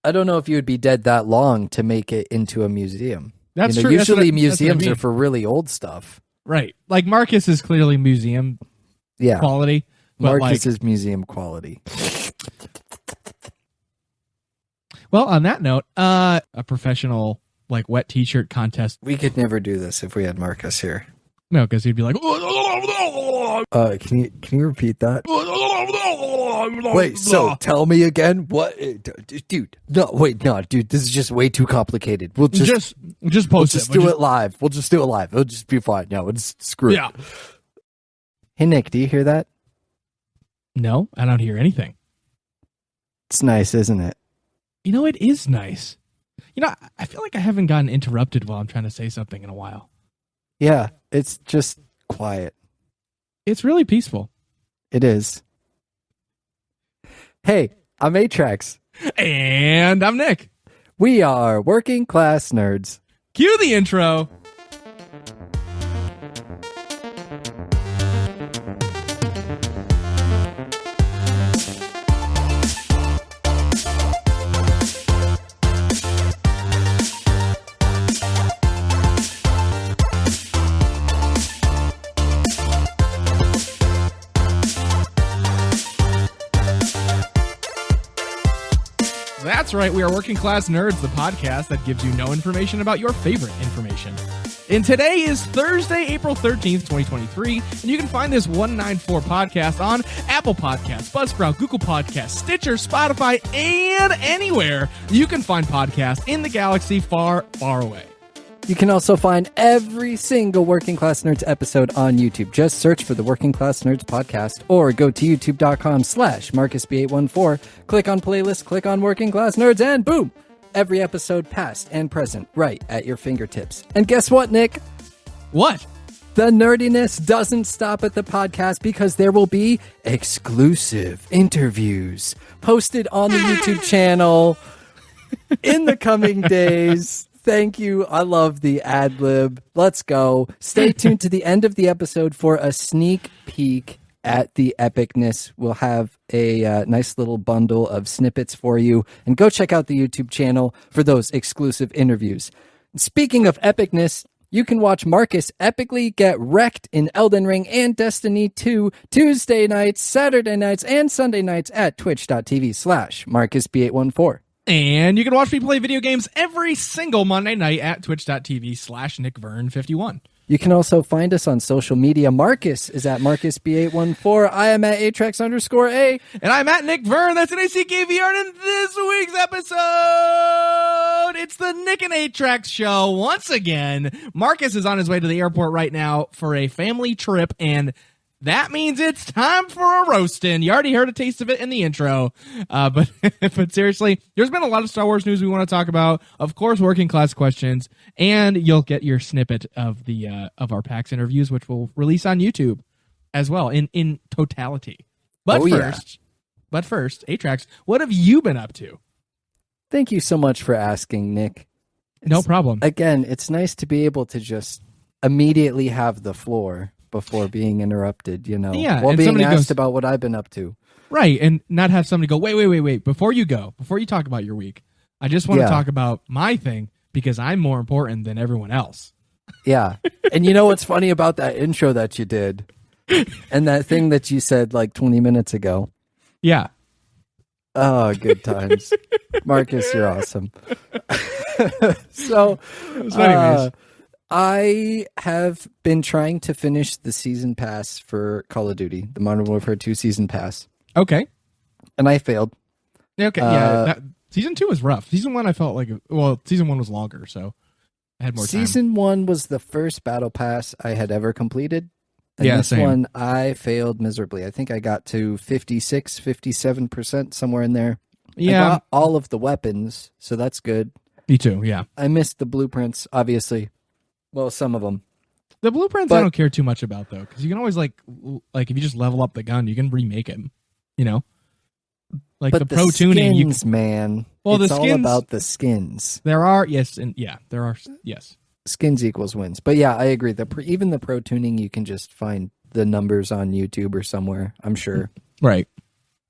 I don't know if you would be dead that long to make it into a museum. That's true. Usually museums are for really old stuff. Right. Like Marcus is clearly museum quality. Marcus is museum quality. Well, on that note, a professional wet t-shirt contest. We could never do this if we had Marcus here. No, because he'd be like, can you repeat that? Wait, so tell me again what, dude? No, dude, this is just way too complicated. We'll just post it. Do it live. We'll just do it live. It'll just be fine. No, we'll just screw it. Hey, Nick, do you hear that? No, I don't hear anything. It's nice, isn't it? It is nice. I feel like I haven't gotten interrupted while I'm trying to say something in a while. Yeah, it's just quiet. It's really peaceful. It is. Hey, I'm ATRAX. And I'm Nick. We are Working Class Nerds. Cue the intro. That's right, we are Working Class Nerds, the podcast that gives you no information about your favorite information. And today is Thursday, April 13th, 2023, and you can find this 194 podcast on Apple Podcasts, Buzzsprout, Google Podcasts, Stitcher, Spotify, and anywhere you can find podcasts in the galaxy far, far away. You can also find every single Working Class Nerds episode on YouTube. Just search for the Working Class Nerds podcast or go to youtube.com/MarcusB814. Click on playlist, click on Working Class Nerds, and boom! Every episode past and present right at your fingertips. And guess what, Nick? What? The nerdiness doesn't stop at the podcast because there will be exclusive interviews posted on the YouTube channel in the coming days. Thank you. I love the ad lib. Let's go. Stay tuned to the end of the episode for a sneak peek at the epicness. We'll have a nice little bundle of snippets for you. And go check out the YouTube channel for those exclusive interviews. Speaking of epicness, you can watch Marcus epically get wrecked in Elden Ring and Destiny 2 Tuesday nights, Saturday nights, and Sunday nights at twitch.tv/MarcusB814. And you can watch me play video games every single Monday night at twitch.tv/NickVern51. You can also find us on social media. Marcus is at MarcusB814. I am at ATRAX_A. And I'm at Nick Vern. That's NICKVR. And in this week's episode, it's the Nick and ATRAX show. Once again, Marcus is on his way to the airport right now for a family trip, and that means it's time for a roasting. You already heard a taste of it in the intro. But seriously, there's been a lot of Star Wars news we want to talk about. Of course, working class questions. And you'll get your snippet of the of our PAX interviews, which we'll release on YouTube as well in totality. But first, ATRAX, what have you been up to? Thank you so much for asking, Nick. No problem. Again, it's nice to be able to just immediately have the floor before being interrupted, while being asked about what I've been up to. Right, and not have somebody go, wait, before you talk about your week, I just want to talk about my thing because I'm more important than everyone else. Yeah, and you know what's funny about that intro that you did and that thing that you said like 20 minutes ago? Yeah. Oh, good times. Marcus, you're awesome. So, anyways. I have been trying to finish the season pass for Call of Duty, the Modern Warfare 2 season pass. Okay. And I failed. Okay, season 2 was rough. Season 1 I felt like, season 1 was longer, so I had more time. Season 1 was the first battle pass I had ever completed. And this same. one I failed miserably. I think I got to 56, 57%, somewhere in there. Yeah. I got all of the weapons, so that's good. Me too, yeah. I missed the blueprints, obviously. Well, some of them. The blueprints I don't care too much about, though, because you can always, like if you just level up the gun, you can remake it, Like but the pro tuning. Skins, man. Well, it's the skins, all about the skins. There are, yes. Skins equals wins. But yeah, I agree. Even the pro tuning, you can just find the numbers on YouTube or somewhere, I'm sure. Right.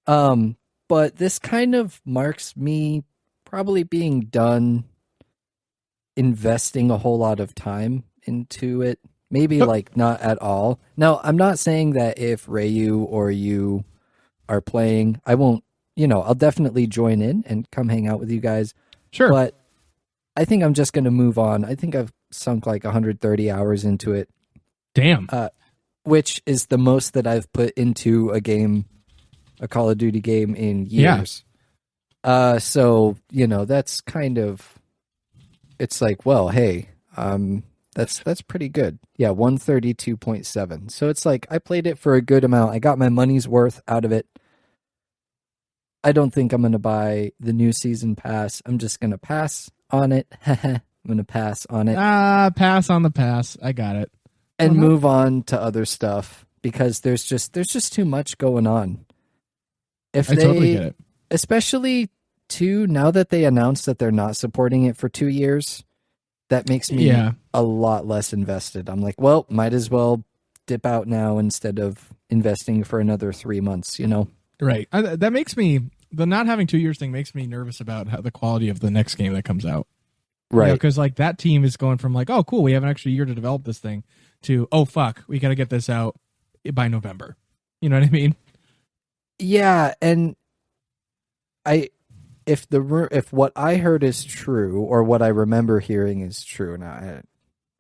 But this kind of marks me probably being done investing a whole lot of time into it. Maybe like not at all. Now, I'm not saying that if Rayu or you are playing, I won't, I'll definitely join in and come hang out with you guys. Sure. But I think I'm just going to move on. I think I've sunk like 130 hours into it. Damn. Which is the most that I've put into a game, a Call of Duty game in years. Yeah. So, that's kind of, it's like, well, hey, that's pretty good. Yeah, 132.7. So it's like I played it for a good amount. I got my money's worth out of it. I don't think I'm going to buy the new season pass. I'm just going to pass on it. I'm going to pass on it. Pass on the pass. I got it. And move on to other stuff because there's just too much going on. I totally get it. Especially too, now that they announced that they're not supporting it for 2 years, that makes me a lot less invested. I'm like, well, might as well dip out now instead of investing for another 3 months, Right. That makes me, the not having 2 years thing makes me nervous about how the quality of the next game that comes out. Right. Because like that team is going from like, oh, cool, we have an extra year to develop this thing to, oh, fuck, we got to get this out by November. You know what I mean? Yeah. And if what I heard is true or what I remember hearing is true, now I had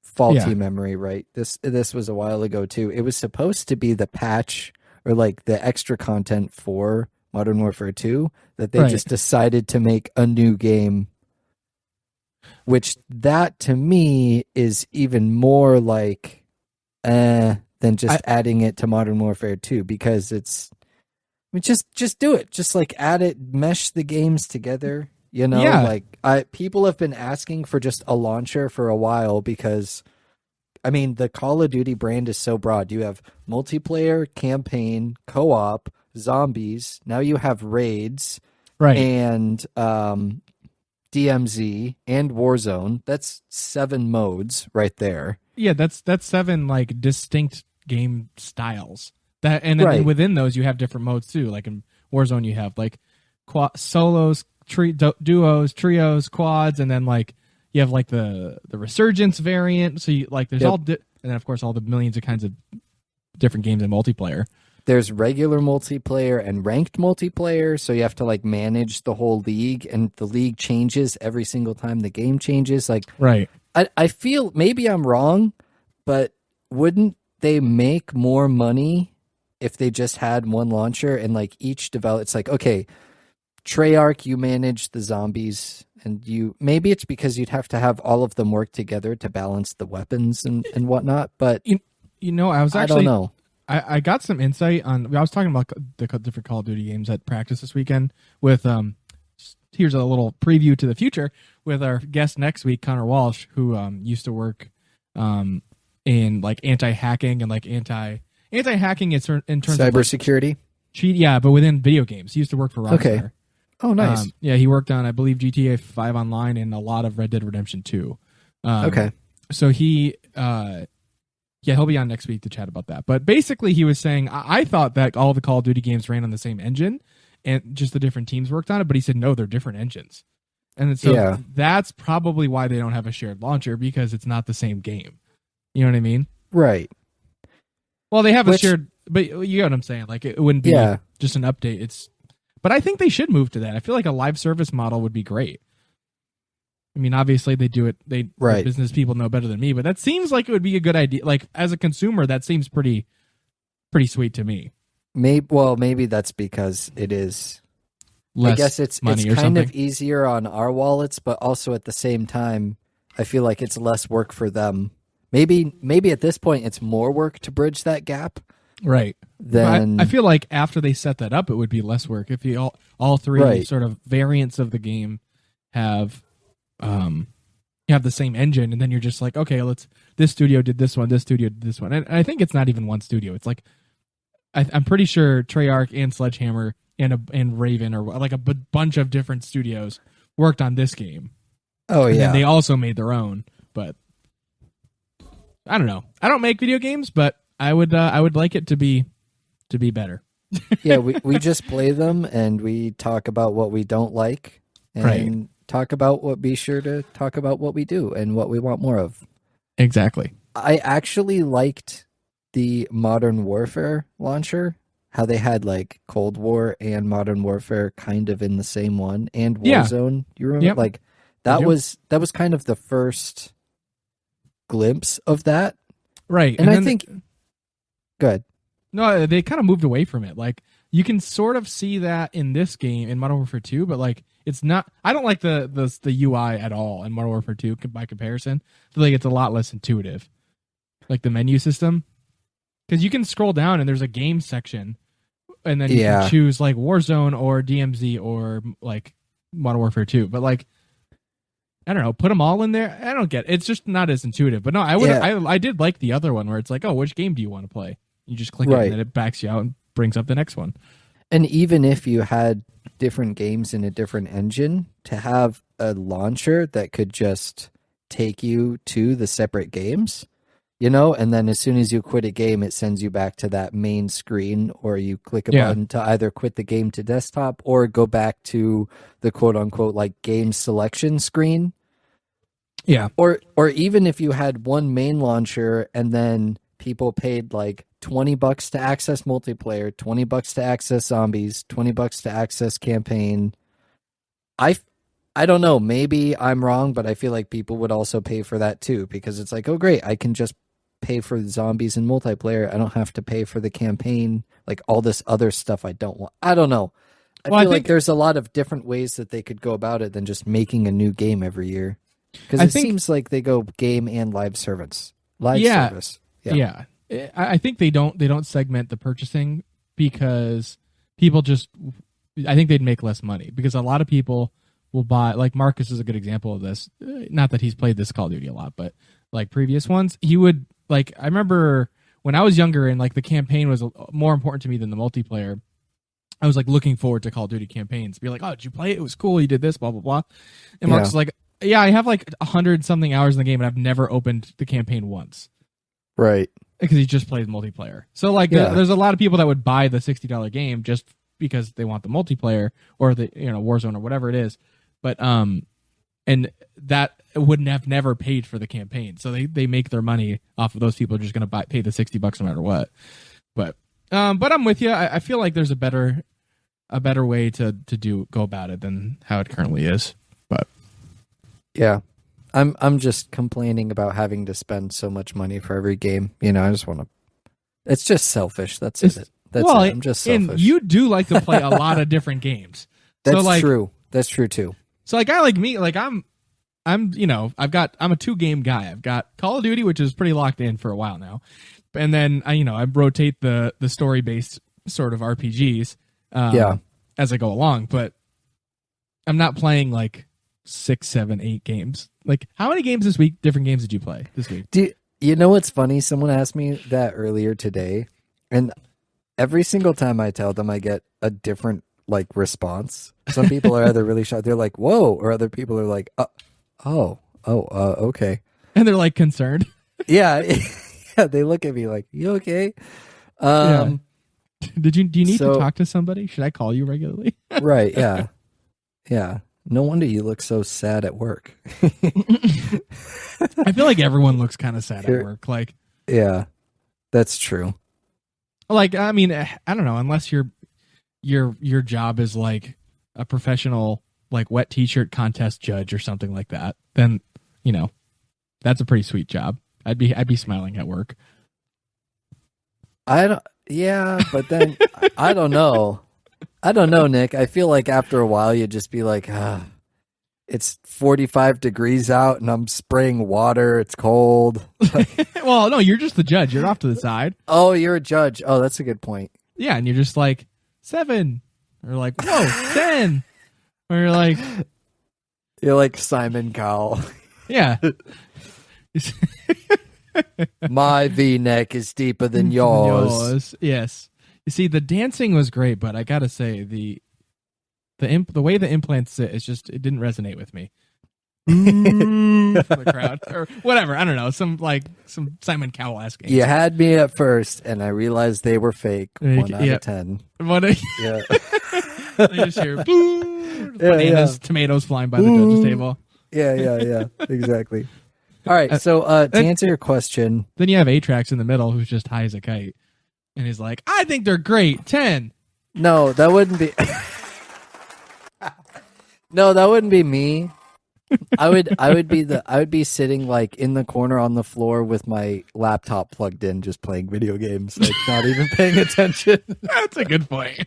faulty memory, right? This was a while ago too. It was supposed to be the patch or like the extra content for Modern Warfare 2 that they just decided to make a new game, which that to me is even more like than just adding it to Modern Warfare 2 because it's, I mean, just do it. Just like add it, mesh the games together. Like people have been asking for just a launcher for a while because, I mean, the Call of Duty brand is so broad. You have multiplayer, campaign, co-op, zombies. Now you have raids, right? And DMZ and Warzone. That's 7 modes right there. Yeah, that's 7 like distinct game styles. That and then within those you have different modes too. Like in Warzone you have like solos, duos, trios, quads, and then like you have like the resurgence variant. So you like there's and then of course all the millions of kinds of different games in multiplayer. There's regular multiplayer and ranked multiplayer, so you have to like manage the whole league, and the league changes every single time the game changes. Like, right. I feel maybe I'm wrong, but wouldn't they make more money if they just had one launcher and like each it's like, okay, Treyarch, you manage the zombies, and maybe it's because you'd have to have all of them work together to balance the weapons and whatnot. But I don't know. I got some insight on. I was talking about the different Call of Duty games at practice this weekend with. Here's a little preview to the future with our guest next week, Connor Walsh, who used to work in like anti-hacking and like anti-hacking in terms cybersecurity. Of like, but within video games, he used to work for Rockstar. Okay. Oh, nice. He worked on, I believe, GTA 5 Online and a lot of Red Dead Redemption 2. Okay. So he, he'll be on next week to chat about that. But basically, he was saying, I thought that all the Call of Duty games ran on the same engine and just the different teams worked on it. But he said, no, they're different engines. And so that's probably why they don't have a shared launcher, because it's not the same game. You know what I mean? Right. Well, they have a shared, but you know what I'm saying? Like, it wouldn't be just an update. But I think they should move to that. I feel like a live service model would be great. I mean, obviously they do it. The business people know better than me, but that seems like it would be a good idea. Like, as a consumer, that seems pretty sweet to me. Maybe that's because it is. Less I guess it's kind something. of easier on our wallets, but also at the same time, I feel like it's less work for them. Maybe at this point, it's more work to bridge that gap. Right. Then I feel like after they set that up, it would be less work if all three sort of variants of the game have the same engine, and then you're just like, okay, this studio did this one, this studio did this one, and I think it's not even one studio. It's like I'm pretty sure Treyarch and Sledgehammer and Raven, or like a bunch of different studios worked on this game. Oh yeah, and they also made their own, but I don't know. I don't make video games, but I would like it to be better. Yeah, we just play them and we talk about what we don't like, and talk about what we do and what we want more of. Exactly. I actually liked the Modern Warfare launcher, how they had like Cold War and Modern Warfare kind of in the same one, and Warzone. You remember? Yep. Like that was kind of the first glimpse of that. Right. And I think good. No, they kind of moved away from it. Like you can sort of see that in this game in Modern Warfare 2, but like it's not. I don't like the UI at all in Modern Warfare 2 by comparison. I feel like it's a lot less intuitive, like the menu system, because you can scroll down and there's a game section, and then you can choose like Warzone or DMZ or like Modern Warfare 2. But like, I don't know, put them all in there. I don't get it. It's just not as intuitive. But no, I did like the other one where it's like, oh, which game do you want to play? You just click it and then it backs you out and brings up the next one. And even if you had different games in a different engine, to have a launcher that could just take you to the separate games, and then as soon as you quit a game, it sends you back to that main screen, or you click a button to either quit the game to desktop or go back to the quote unquote like game selection screen. Yeah. Or even if you had one main launcher and then people paid like $20 to access multiplayer, $20 to access zombies, $20 to access campaign. I don't know, maybe I'm wrong, but I feel like people would also pay for that too, because it's like, oh great, I can just pay for zombies and multiplayer. I don't have to pay for the campaign, like all this other stuff I don't want. I don't know. I feel like there's a lot of different ways that they could go about it than just making a new game every year. Because it seems like they go game and live service. Service. Yeah. I think they don't segment the purchasing because people just, I think they'd make less money because a lot of people will buy, like Marcus is a good example of this. Not that he's played this Call of Duty a lot, but like previous ones, he would like, I remember when I was younger and like the campaign was more important to me than the multiplayer. I was like looking forward to Call of Duty campaigns. Be like, oh, did you play it? It was cool. You did this, blah, blah, blah. And Marcus is like, yeah, I have like 100 something hours in the game and I've never opened the campaign once. Right. Because he just plays multiplayer. So like there's a lot of people that would buy the $60 game just because they want the multiplayer or the Warzone or whatever it is. But and that wouldn't have never paid for the campaign. So they make their money off of those people just going to pay the $60 no matter what. But I'm with you. I feel like there's a better way to go about it than how it currently is. But yeah. I'm just complaining about having to spend so much money for every game. I just want to. It's just selfish. That's it. I'm just selfish. And you do like to play a lot of different games. That's true. That's true too. So a guy like me, like I'm a 2-game guy. I've got Call of Duty, which is pretty locked in for a while now, and then I rotate the story based sort of RPGs as I go along. But I'm not playing like 6, 7, 8 games. Like, how many games this week? Different games did you play this week? You know what's funny? Someone asked me that earlier today, and every single time I tell them, I get a different like response. Some people are either really shocked, they're like, "Whoa," or other people are like, okay," and they're like concerned. Yeah, they look at me like, "You okay?" Do you need to talk to somebody? Should I call you regularly? Right. Yeah. Yeah. No wonder you look so sad at work. I feel like everyone looks kind of sad at work. Like, yeah, that's true. Like, I mean, I don't know, unless your job is like a professional, like wet t-shirt contest judge or something like that, then, that's a pretty sweet job. I'd be smiling at work. But then I don't know. I don't know, Nick. I feel like after a while you'd just be like, it's 45 degrees out and I'm spraying water. It's cold. Well, no, you're just the judge. You're off to the side. Oh, you're a judge. Oh, that's a good point. Yeah, and you're just like 7 or like, whoa, 10. Or you're like Simon Cowell. Yeah. My V-neck is deeper than yours. Yes. You see, the dancing was great, but I gotta say the way the implants sit is just, it didn't resonate with me. For the crowd or whatever, I don't know, some Simon Cowell-esque. You had me at first, and I realized they were fake. 1 out of 10. Yeah. They just hear boom, bananas, tomatoes flying by the judges' table. Yeah. Exactly. All right. So to answer your question, then you have Atrax in the middle, who's just high as a kite, and he's like, "I think they're great. 10." No, that wouldn't be. No, that wouldn't be me. I would be sitting like in the corner on the floor with my laptop plugged in, just playing video games, like not even paying attention. That's a good point.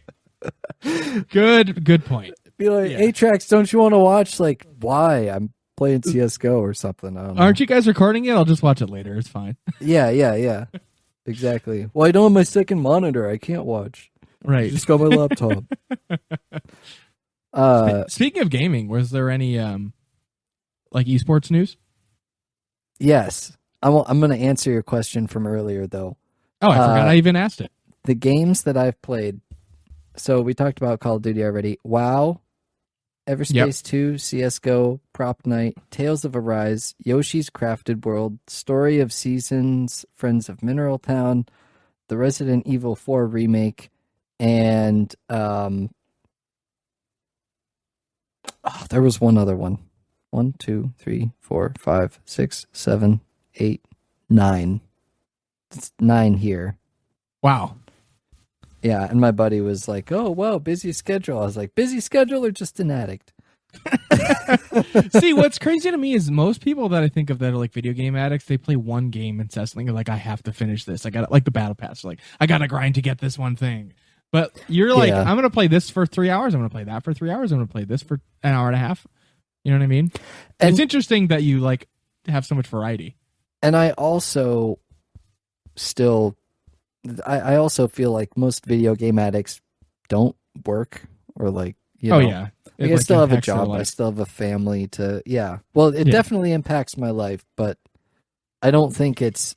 Good point. Be like, Atrax, don't you want to watch? Like, why? I'm playing CS:GO or something. I don't know. Aren't you guys recording it? I'll just watch it later. It's fine. Yeah. Exactly. Well, I don't have my second monitor. I can't watch. Right. I just got my laptop. Speaking of gaming, was there any like esports news? Yes. I'm going to answer your question from earlier, though. Oh, I forgot I even asked it. The games that I've played. So we talked about Call of Duty already. WoW, Everspace 2, CS:GO, Prop Night, Tales of Arise, Yoshi's Crafted World, Story of Seasons, Friends of Mineral Town, the Resident Evil 4 remake, and there was one other one. 1, 2, 3, 4, 5, 6, 7, 8, 9. It's 9 here. Wow. Yeah, and my buddy was like, "Oh, wow, busy schedule." I was like, "Busy schedule or just an addict?" See, what's crazy to me is most people that I think of that are like video game addicts, they play one game incessantly. Like, I have to finish this. I got like the battle pass. Like, I got to grind to get this one thing. But you're like, I'm going to play this for 3 hours. I'm going to play that for 3 hours. I'm going to play this for an hour and a half. You know what I mean? And it's interesting that you like have so much variety. And I also I also feel like most video game addicts don't work or like, you know. Oh, yeah. Like I still have a job. I still have a family to, Well, it definitely impacts my life, but I don't think it's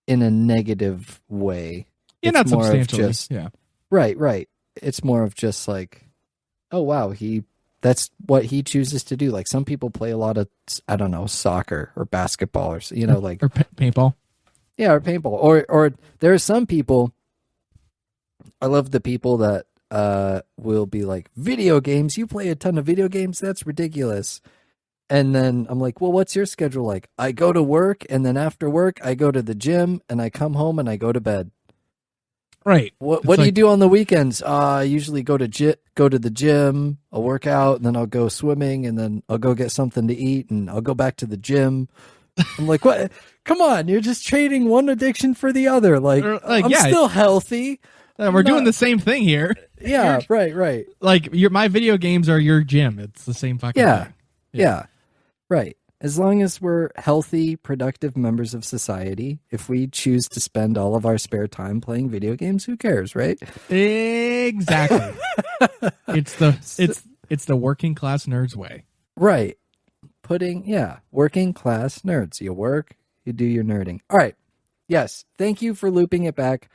in a negative way. Yeah, it's not more substantially. Of just, yeah. Right. It's more of just like, oh, wow, that's what he chooses to do. Like some people play a lot of, I don't know, soccer or basketball or, you know, like. Or paintball. Yeah, or paintball. Or there are some people, I love the people that will be like, video games? You play a ton of video games? That's ridiculous. And then I'm like, well, what's your schedule like? I go to work, and then after work, I go to the gym, and I come home, and I go to bed. Right. What do you do on the weekends? I usually go to the gym, I'll work out, and then I'll go swimming, and then I'll go get something to eat, and I'll go back to the gym. I'm like, what? Come on, you're just trading one addiction for the other. Like I'm still healthy. We're doing the same thing here. Yeah, right. Like my video games are your gym. It's the same fucking thing. Yeah, right. As long as we're healthy, productive members of society, if we choose to spend all of our spare time playing video games, who cares, right? Exactly. It's the working class nerds way. Right. Working class nerds. You work, you do your nerding. All right. Yes. Thank you for looping it back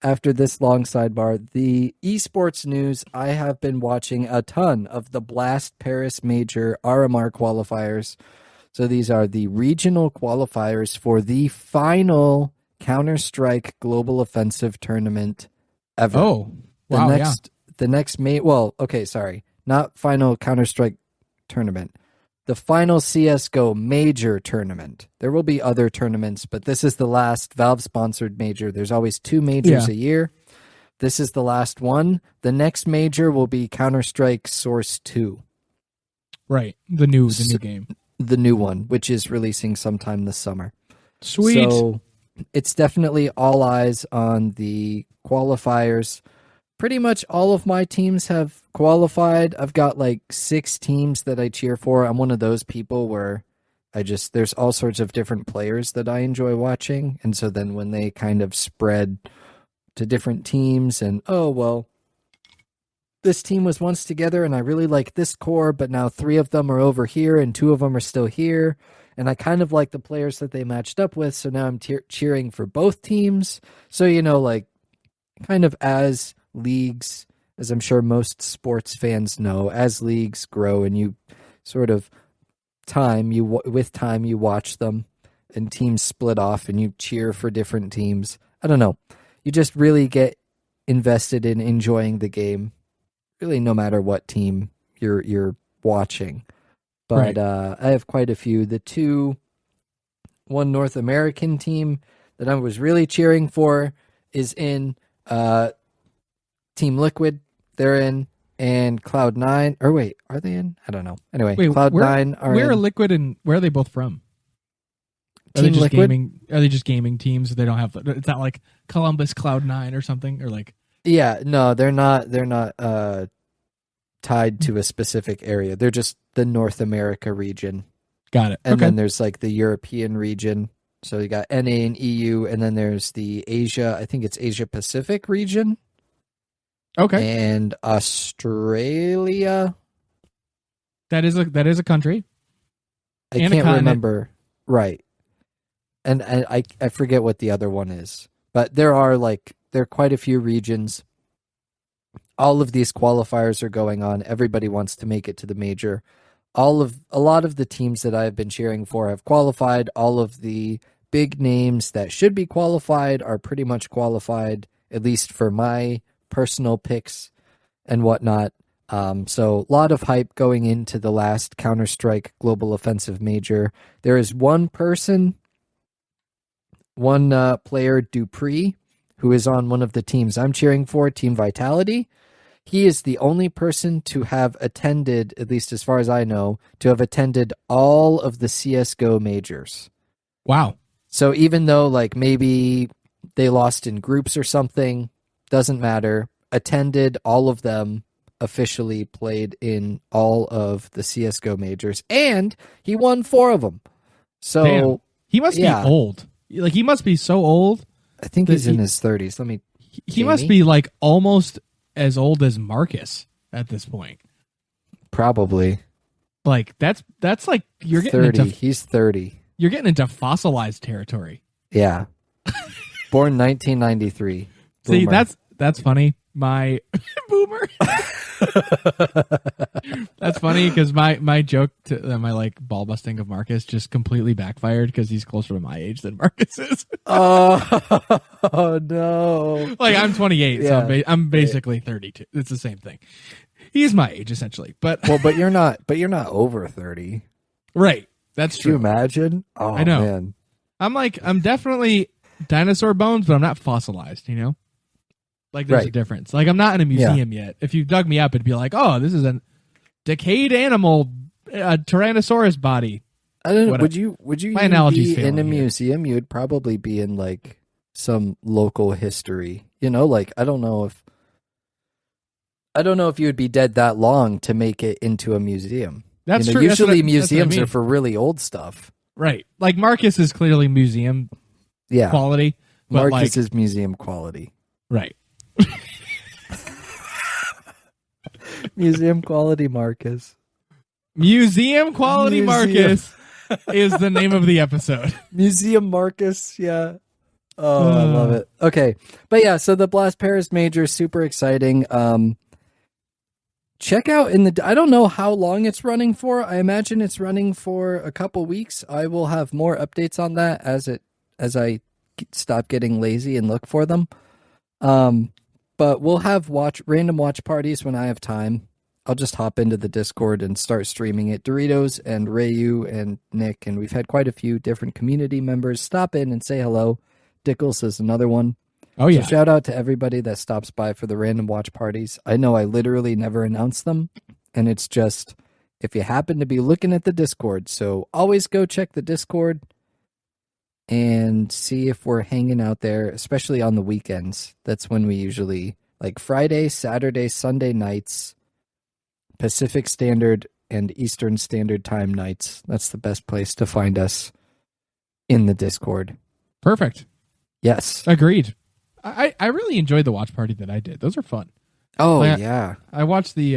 after this long sidebar. The esports news, I have been watching a ton of the Blast Paris Major RMR qualifiers. So these are the regional qualifiers for the final Counter-Strike Global Offensive tournament ever. Oh, wow, not final Counter-Strike tournament. The final CS:GO major tournament. There will be other tournaments, but this is the last Valve-sponsored major. There's always 2 majors a year. This is the last one. The next major will be Counter-Strike Source 2. Right, the new game. The new one, which is releasing sometime this summer. Sweet. So it's definitely all eyes on the qualifiers. Pretty much all of my teams have qualified. I've got like 6 teams that I cheer for. I'm one of those people where there's all sorts of different players that I enjoy watching. And so then when they kind of spread to different teams and, oh, well, this team was once together and I really like this core, but now 3 of them are over here and 2 of them are still here. And I kind of like the players that they matched up with. So now I'm cheering for both teams. So, you know, like kind of as leagues, as I'm sure most sports fans know, as leagues grow and you sort of with time you watch them and teams split off and you cheer for different teams. I don't know. You just really get invested in enjoying the game really no matter what team you're watching. But I have quite a few. One North American team that I was really cheering for is in Team Liquid. They're in, and Cloud9. Or wait, are they in? I don't know. Anyway, Cloud9 are where in. are Liquid and where are they both from? Are Team they just Liquid? gaming? Are they just gaming teams? They don't have. It's not like Columbus Cloud9 or something, or like. Yeah, no, they're not. They're not tied to a specific area. They're just the North America region. Got it. And then there's like the European region. So you got NA and EU, and then there's the Asia. I think it's Asia Pacific region. Okay. And Australia. That is a country. I can't remember. Right. And I forget what the other one is. But there are quite a few regions. All of these qualifiers are going on. Everybody wants to make it to the major. A lot of the teams that I've been cheering for have qualified. All of the big names that should be qualified are pretty much qualified, at least for my personal picks and whatnot. So a lot of hype going into the last Counter-Strike Global Offensive Major. There is one player, Dupree, who is on one of the teams I'm cheering for, Team Vitality. He is the only person to have attended, at least as far as I know, to have attended all of the CSGO majors. Wow. So even though maybe they lost in groups or something, doesn't matter, attended all of them, officially played in all of the CSGO majors, and he won 4 of them. So damn. He must be old. He must be so old. I think he's in his 30s. He must be almost as old as Marcus at this point. Probably. That's you're getting 30. into He's 30. You're getting into fossilized territory. Yeah. Born 1993. See, Boomer. that's funny. My boomer. That's funny because my joke to my ball busting of Marcus just completely backfired because he's closer to my age than Marcus is. Oh no! I'm 28, so I'm basically 32. It's the same thing. He's my age essentially, but but you're not. But you're not over 30, right? That's true. Can you imagine? Oh, I know. Man. I'm definitely dinosaur bones, but I'm not fossilized. You know. There's a difference. I'm not in a museum yet. If you dug me up, it'd be oh, this is a decayed animal, a Tyrannosaurus body. I don't know. Would you my analogy's be in a here. museum? You would probably be in some local history. I don't know if you would be dead that long to make it into a museum. That's true. Usually museums are for really old stuff. Right. Marcus is clearly museum quality. But Marcus is museum quality. Right. Museum quality Marcus. Museum quality Marcus is the name of the episode. Museum Marcus, yeah. Oh, I love it. Okay. But yeah, so the Blast Paris Major is super exciting. Check out I don't know how long it's running for. I imagine it's running for a couple weeks. I will have more updates on that as I stop getting lazy and look for them. But we'll have random watch parties when I have time. I'll just hop into the Discord and start streaming it. Doritos and Rayu and Nick, and we've had quite a few different community members stop in and say hello. Dickles is another one. Oh, yeah. So shout out to everybody that stops by for the random watch parties. I know I literally never announce them, and it's just if you happen to be looking at the Discord. So always go check the Discord and see if we're hanging out there, especially on the weekends. That's when we usually, Friday, Saturday, Sunday nights, Pacific Standard and Eastern Standard Time nights. That's the best place to find us in the Discord. Perfect. Yes. Agreed. I really enjoyed the watch party that I did. Those are fun. Oh, yeah. I watched the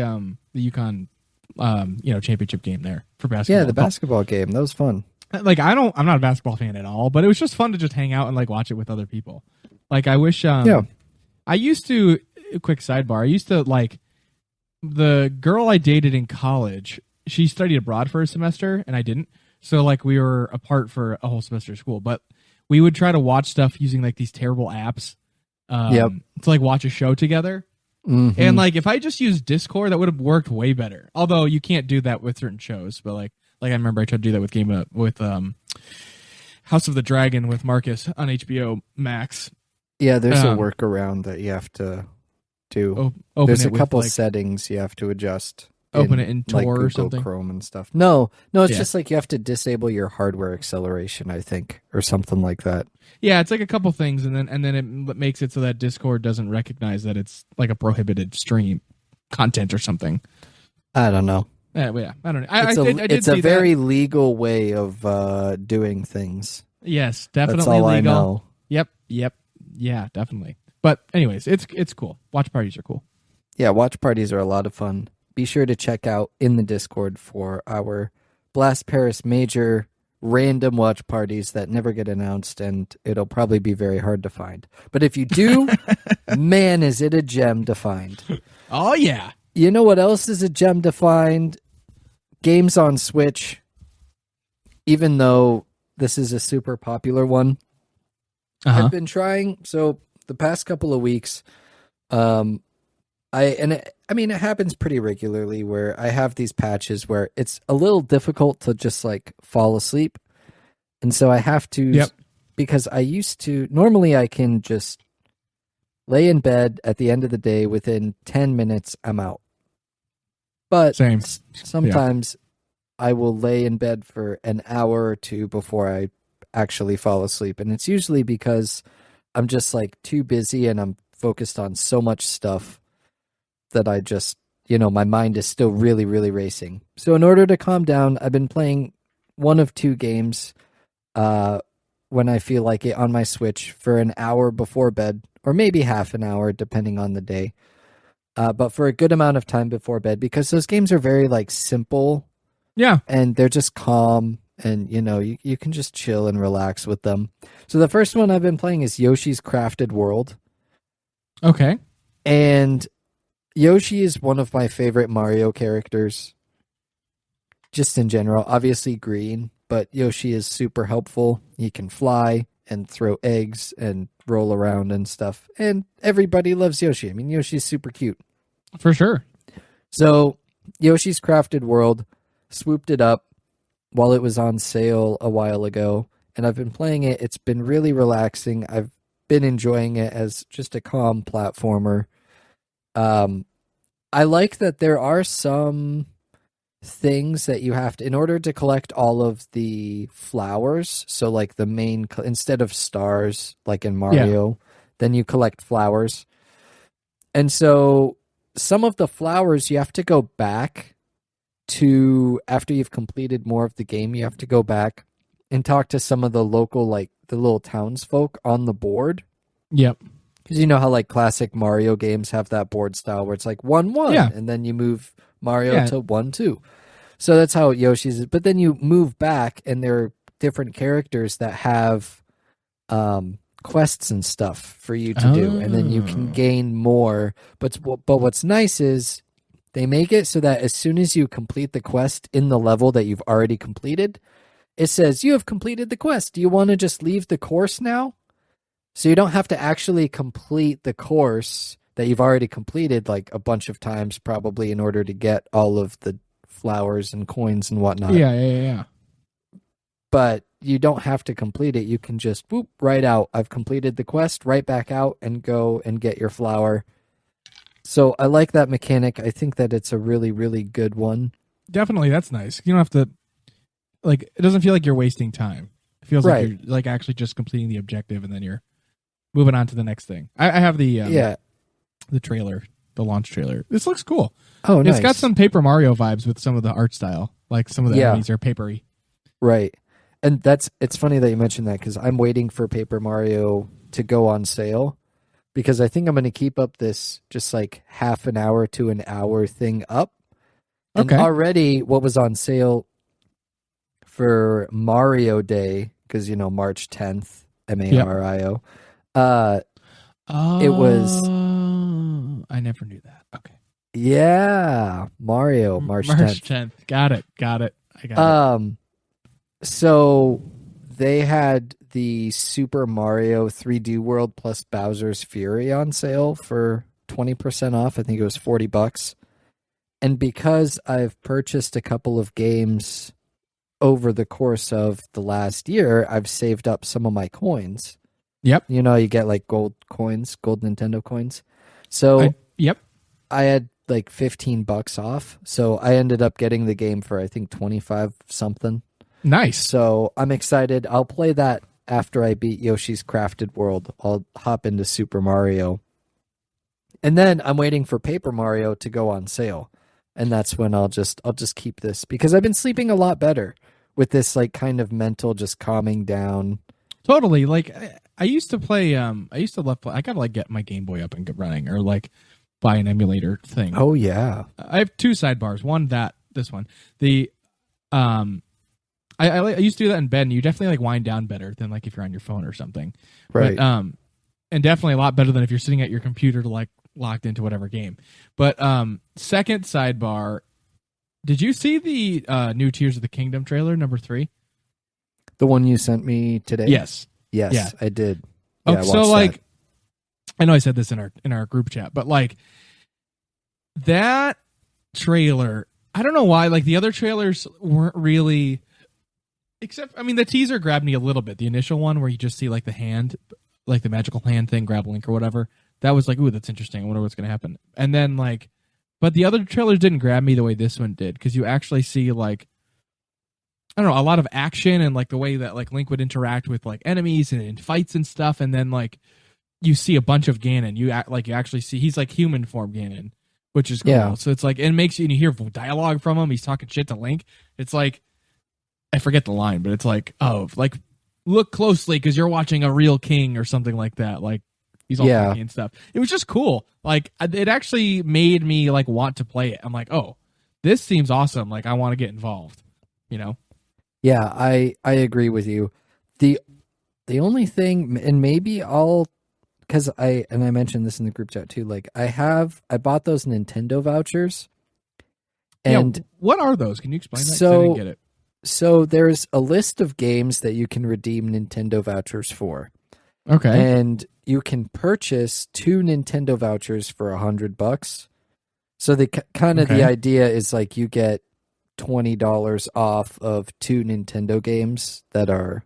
UConn championship game there for basketball. Yeah, the basketball game. That was fun. I'm not a basketball fan at all, but it was just fun to just hang out and watch it with other people. I wish I used to, quick sidebar, I used to the girl I dated in college, she studied abroad for a semester and I didn't. So we were apart for a whole semester of school, but we would try to watch stuff using these terrible apps to watch a show together. And like if I just used Discord, that would have worked way better. Although you can't do that with certain shows, but like I remember I tried to do that with House of the Dragon with Marcus on HBO Max. Yeah, there's a workaround that you have to do. There's a couple settings you have to adjust. Open it in Tor like Google or something. Chrome and stuff. No, it's just like you have to disable your hardware acceleration, I think, or something like that. Yeah, it's like a couple things, and then it makes it so that Discord doesn't recognize that it's like a prohibited stream content or something. I don't know. Yeah, I don't know. It's a very legal way of doing things. Yes, definitely That's all legal. I know. Yep. Yeah, definitely. But anyways, it's cool. Watch parties are cool. Yeah, watch parties are a lot of fun. Be sure to check out in the Discord for our Blast Paris major random watch parties that never get announced, and it'll probably be very hard to find. But if you do, man, is it a gem to find. Oh, yeah. You know what else is a gem to find? Games on Switch. Even though this is a super popular one. I've been trying, so the past couple of weeks, it happens pretty regularly where I have these patches where it's a little difficult to just like fall asleep. And so I have to, because I used to, normally I can just lay in bed at the end of the day, within 10 minutes, I'm out. But sometimes I will lay in bed for an hour or two before I actually fall asleep. And it's usually because I'm just like too busy and I'm focused on so much stuff that I just, my mind is still really, really racing. So in order to calm down, I've been playing one of two games when I feel like it on my Switch for an hour before bed, or maybe half an hour, depending on the day. But for a good amount of time before bed, because those games are very like simple. Yeah. And they're just calm, and you can just chill and relax with them. So the first one I've been playing is Yoshi's Crafted World. Okay. And Yoshi is one of my favorite Mario characters, just in general. Obviously green, but Yoshi is super helpful. He can fly and throw eggs and roll around and stuff. And everybody loves Yoshi. I mean, Yoshi's super cute. For sure. So Yoshi's Crafted World, swooped it up while it was on sale a while ago, and I've been playing it. It's been really relaxing. I've been enjoying it as just a calm platformer. I like that there are some things that you have to, in order to collect all of the flowers, so like the main, instead of stars like in Mario, then you collect flowers. And so some of the flowers you have to go back to, after you've completed more of the game, you have to go back and talk to some of the local, like the little townsfolk on the board. Yep. Because you know how like classic Mario games have that board style where it's like 1-1, and then you move Mario to 1-2. So that's how Yoshi's is. But then you move back, and there are different characters that have quests and stuff for you to do, and then you can gain more. But what's nice is they make it so that as soon as you complete the quest in the level that you've already completed, it says, you have completed the quest. Do you want to just leave the course now? So you don't have to actually complete the course that you've already completed like a bunch of times probably in order to get all of the flowers and coins and whatnot. Yeah. But you don't have to complete it. You can just boop right out. I've completed the quest, right back out and go and get your flower. So I like that mechanic. I think that it's a really, really good one. Definitely, that's nice. You don't have to, like, it doesn't feel like you're wasting time. It feels like you're like actually just completing the objective and then you're moving on to the next thing. I have the trailer, the launch trailer. This looks cool. Oh, nice. It's got some Paper Mario vibes with some of the art style. Like some of the enemies are papery. Right. And it's funny that you mentioned that because I'm waiting for Paper Mario to go on sale because I think I'm going to keep up this just like half an hour to an hour thing up. And already what was on sale for Mario Day, because, March 10th, Mario, it was... I never knew that. Okay. Yeah, Mario, March 10th. Got it. I got it. So they had the Super Mario 3D World plus Bowser's Fury on sale for 20% off. I think it was $40. And because I've purchased a couple of games over the course of the last year, I've saved up some of my coins. Yep. You know, you get like gold coins, gold Nintendo coins. So I had like $15 off. So I ended up getting the game for I think 25 something. Nice. So I'm excited. I'll play that after I beat Yoshi's Crafted World. I'll hop into Super Mario. And then I'm waiting for Paper Mario to go on sale. And that's when I'll just keep this because I've been sleeping a lot better with this like kind of mental just calming down. Totally. Like I used to play I gotta like get my Game Boy up and get running or like buy an emulator thing. Oh yeah. I have two sidebars. One this one. The I used to do that in bed and you definitely like wind down better than like if you're on your phone or something. Right. But, and definitely a lot better than if you're sitting at your computer to like locked into whatever game. But second sidebar, did you see the new Tears of the Kingdom trailer number 3? The one you sent me today? Yes. Yeah. I did. Oh, Yeah, I so watched like that. I know I said this in our group chat, but like that trailer, I don't know why, like the other trailers weren't really, except, I mean, the teaser grabbed me a little bit. The initial one where you just see like the hand, like the magical hand thing, grab Link or whatever. That was like, ooh, that's interesting. I wonder what's going to happen. And then like, but the other trailers didn't grab me the way this one did because you actually see like, I don't know, a lot of action and like the way that like Link would interact with like enemies and in fights and stuff. And then like you see a bunch of Ganon. You actually see he's like human form Ganon, which is cool. Yeah. So it's like it makes you, and you hear dialogue from him. He's talking shit to Link. It's like I forget the line, but it's like, oh, like look closely because you're watching a real king or something like that. Like he's all funny and stuff. It was just cool. Like it actually made me like want to play it. I'm like, oh, this seems awesome. Like I want to get involved. You know? Yeah, I agree with you. The only thing, and maybe I'll, because I mentioned this in the group chat too. Like I bought those Nintendo vouchers. And yeah, what are those? Can you explain that? So I didn't get it. So there's a list of games that you can redeem Nintendo vouchers for. Okay. And you can purchase 2 Nintendo vouchers for $100. So the kind of the idea is like you get $20 off of 2 Nintendo games that are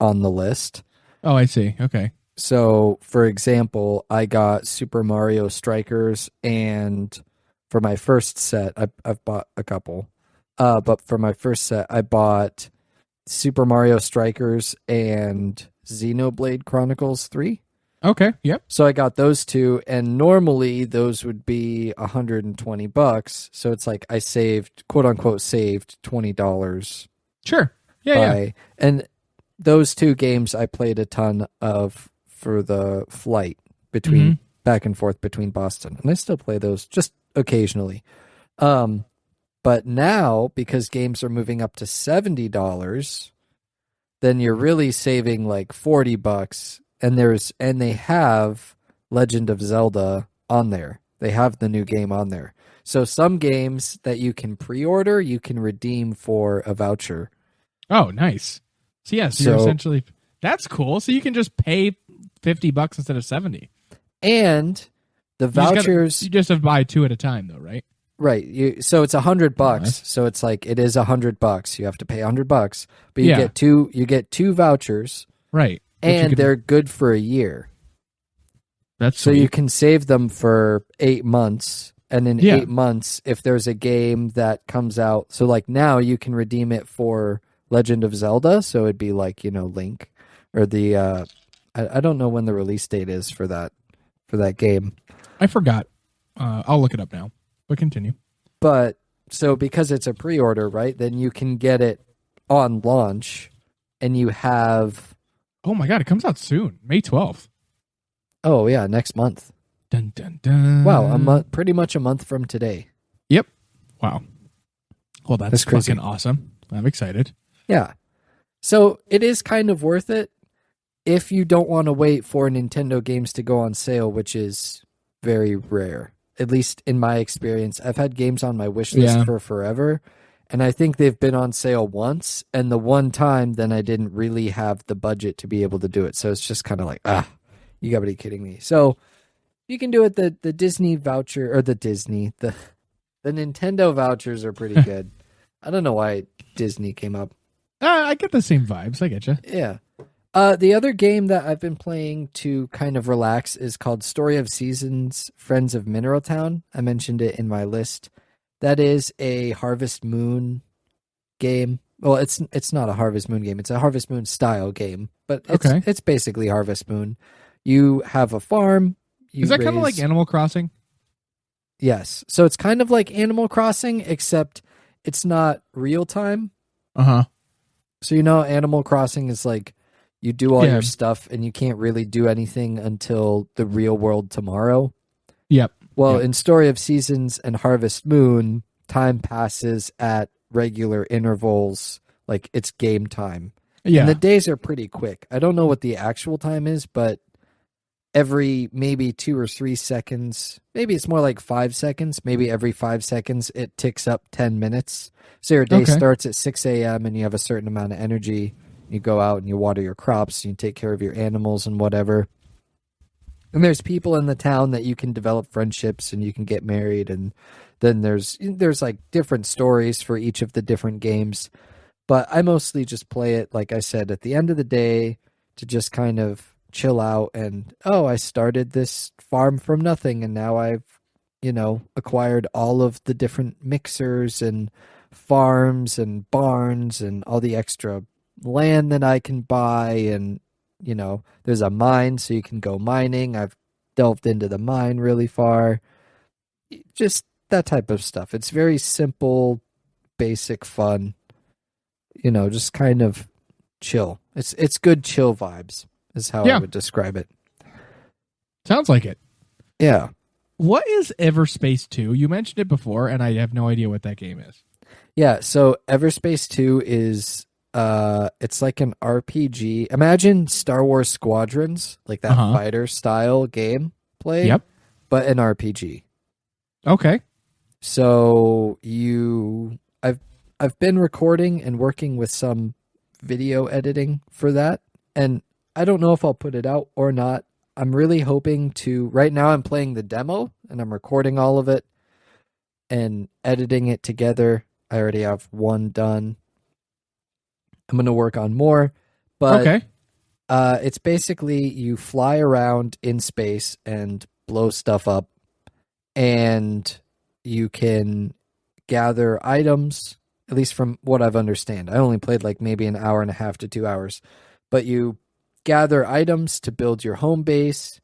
on the list. Oh, I see. Okay. So, for example, I got Super Mario Strikers, and for my first set, I've bought a couple. But for my first set, I bought Super Mario Strikers and Xenoblade Chronicles 3. Okay, yep. So I got those 2, and normally those would be $120. So it's like I saved, quote unquote, saved $20. Sure. Yeah. And those 2 games I played a ton of for the flight between back and forth between Boston, and I still play those just occasionally. But now, because games are moving up to $70, then you're really saving like $40. And they have Legend of Zelda on there. They have the new game on there. So some games that you can pre-order, you can redeem for a voucher. Oh, nice. So yeah, so you're essentially, that's cool. So you can just pay $50 instead of 70. And the vouchers, you just have to buy 2 at a time though, right? Right. So it's $100. Nice. So it's like it is $100. You have to pay $100, but you get 2 vouchers. Right. And they're good for a year. That's so sweet. You can save them for 8 months. And in 8 months, if there's a game that comes out, so like now you can redeem it for Legend of Zelda. So it'd be like, Link or the, I don't know when the release date is for that game. I forgot. I'll look it up now, but continue. But so because it's a pre-order, right? Then you can get it on launch and you have, oh my God, it comes out soon, May 12th. Oh yeah, next month. Dun, dun, dun. Wow, pretty much a month from today. Yep. Wow. Well, that's crazy. Fucking awesome. I'm excited. Yeah. So it is kind of worth it if you don't want to wait for Nintendo games to go on sale, which is very rare. At least in my experience, I've had games on my wish list for forever. And I think they've been on sale once, and the one time, then I didn't really have the budget to be able to do it. So it's just kind of like, you gotta be kidding me. So You can do it. The Disney voucher or the Nintendo vouchers are pretty good. I don't know why Disney came up. I get the same vibes. I get you. Yeah. The other game that I've been playing to kind of relax is called Story of Seasons, Friends of Mineral Town. I mentioned it in my list. That is a Harvest Moon game. Well, it's not a Harvest Moon game. It's a Harvest Moon style game, but it's basically Harvest Moon. You have a farm. Is that kind of like Animal Crossing? Yes. So it's kind of like Animal Crossing, except it's not real time. Uh-huh. So Animal Crossing is like you do all your stuff and you can't really do anything until the real world tomorrow. Yep. Well, in Story of Seasons and Harvest Moon, time passes at regular intervals, like it's game time. Yeah. And the days are pretty quick. I don't know what the actual time is, but every maybe 2 or 3 seconds, maybe it's more like 5 seconds, maybe every 5 seconds it ticks up 10 minutes. So your day starts at 6 a.m. and you have a certain amount of energy. You go out and you water your crops, and you take care of your animals and whatever. And there's people in the town that you can develop friendships and you can get married. And then there's like different stories for each of the different games. But I mostly just play it, like I said, at the end of the day to just kind of chill out. And, I started this farm from nothing. And now I've, acquired all of the different mixers and farms and barns and all the extra land that I can buy. And, there's a mine so you can go mining. I've delved into the mine really far. Just that type of stuff. It's very simple, basic fun. Just kind of chill. It's good chill vibes is how I would describe it. Sounds like it. Yeah. What is Everspace 2? You mentioned it before, and I have no idea what that game is. Yeah, so Everspace 2 is it's like an RPG. Imagine Star Wars Squadrons, like that fighter style game play. Yep. But an RPG. Okay. So I've been recording and working with some video editing for that, and I don't know if I'll put it out or not. I'm really hoping to. Right now I'm playing the demo and I'm recording all of it and editing it together. I already have one done. I'm going to work on more, but it's basically you fly around in space and blow stuff up, and you can gather items, at least from what I've understand. I only played like maybe an hour and a half to 2 hours, but you gather items to build your home base,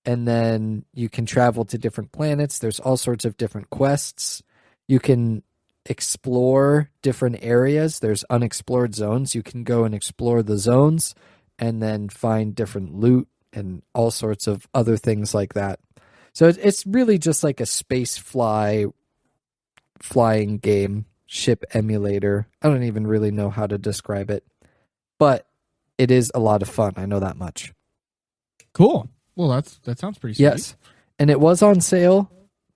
and then you can travel to different planets. There's all sorts of different quests. You can explore different areas. There's unexplored zones. You can go and explore the zones and then find different loot and all sorts of other things like that. So it's really just like a space flying game, ship emulator. I don't even really know how to describe it, but it is a lot of fun. I know that much. Cool. Well, that sounds pretty sweet. Yes. And it was on sale,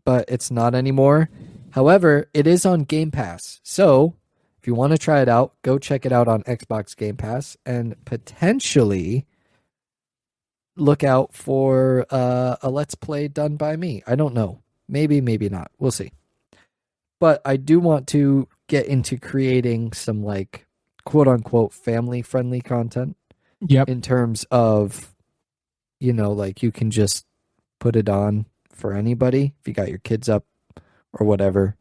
but it's not anymore. However, it is on Game Pass. So if you want to try it out, go check it out on Xbox Game Pass and potentially look out for a Let's Play done by me. I don't know. Maybe, maybe not. We'll see. But I do want to get into creating some like quote unquote family friendly content. Yep. In terms of, like you can just put it on for anybody if you got your kids up or whatever.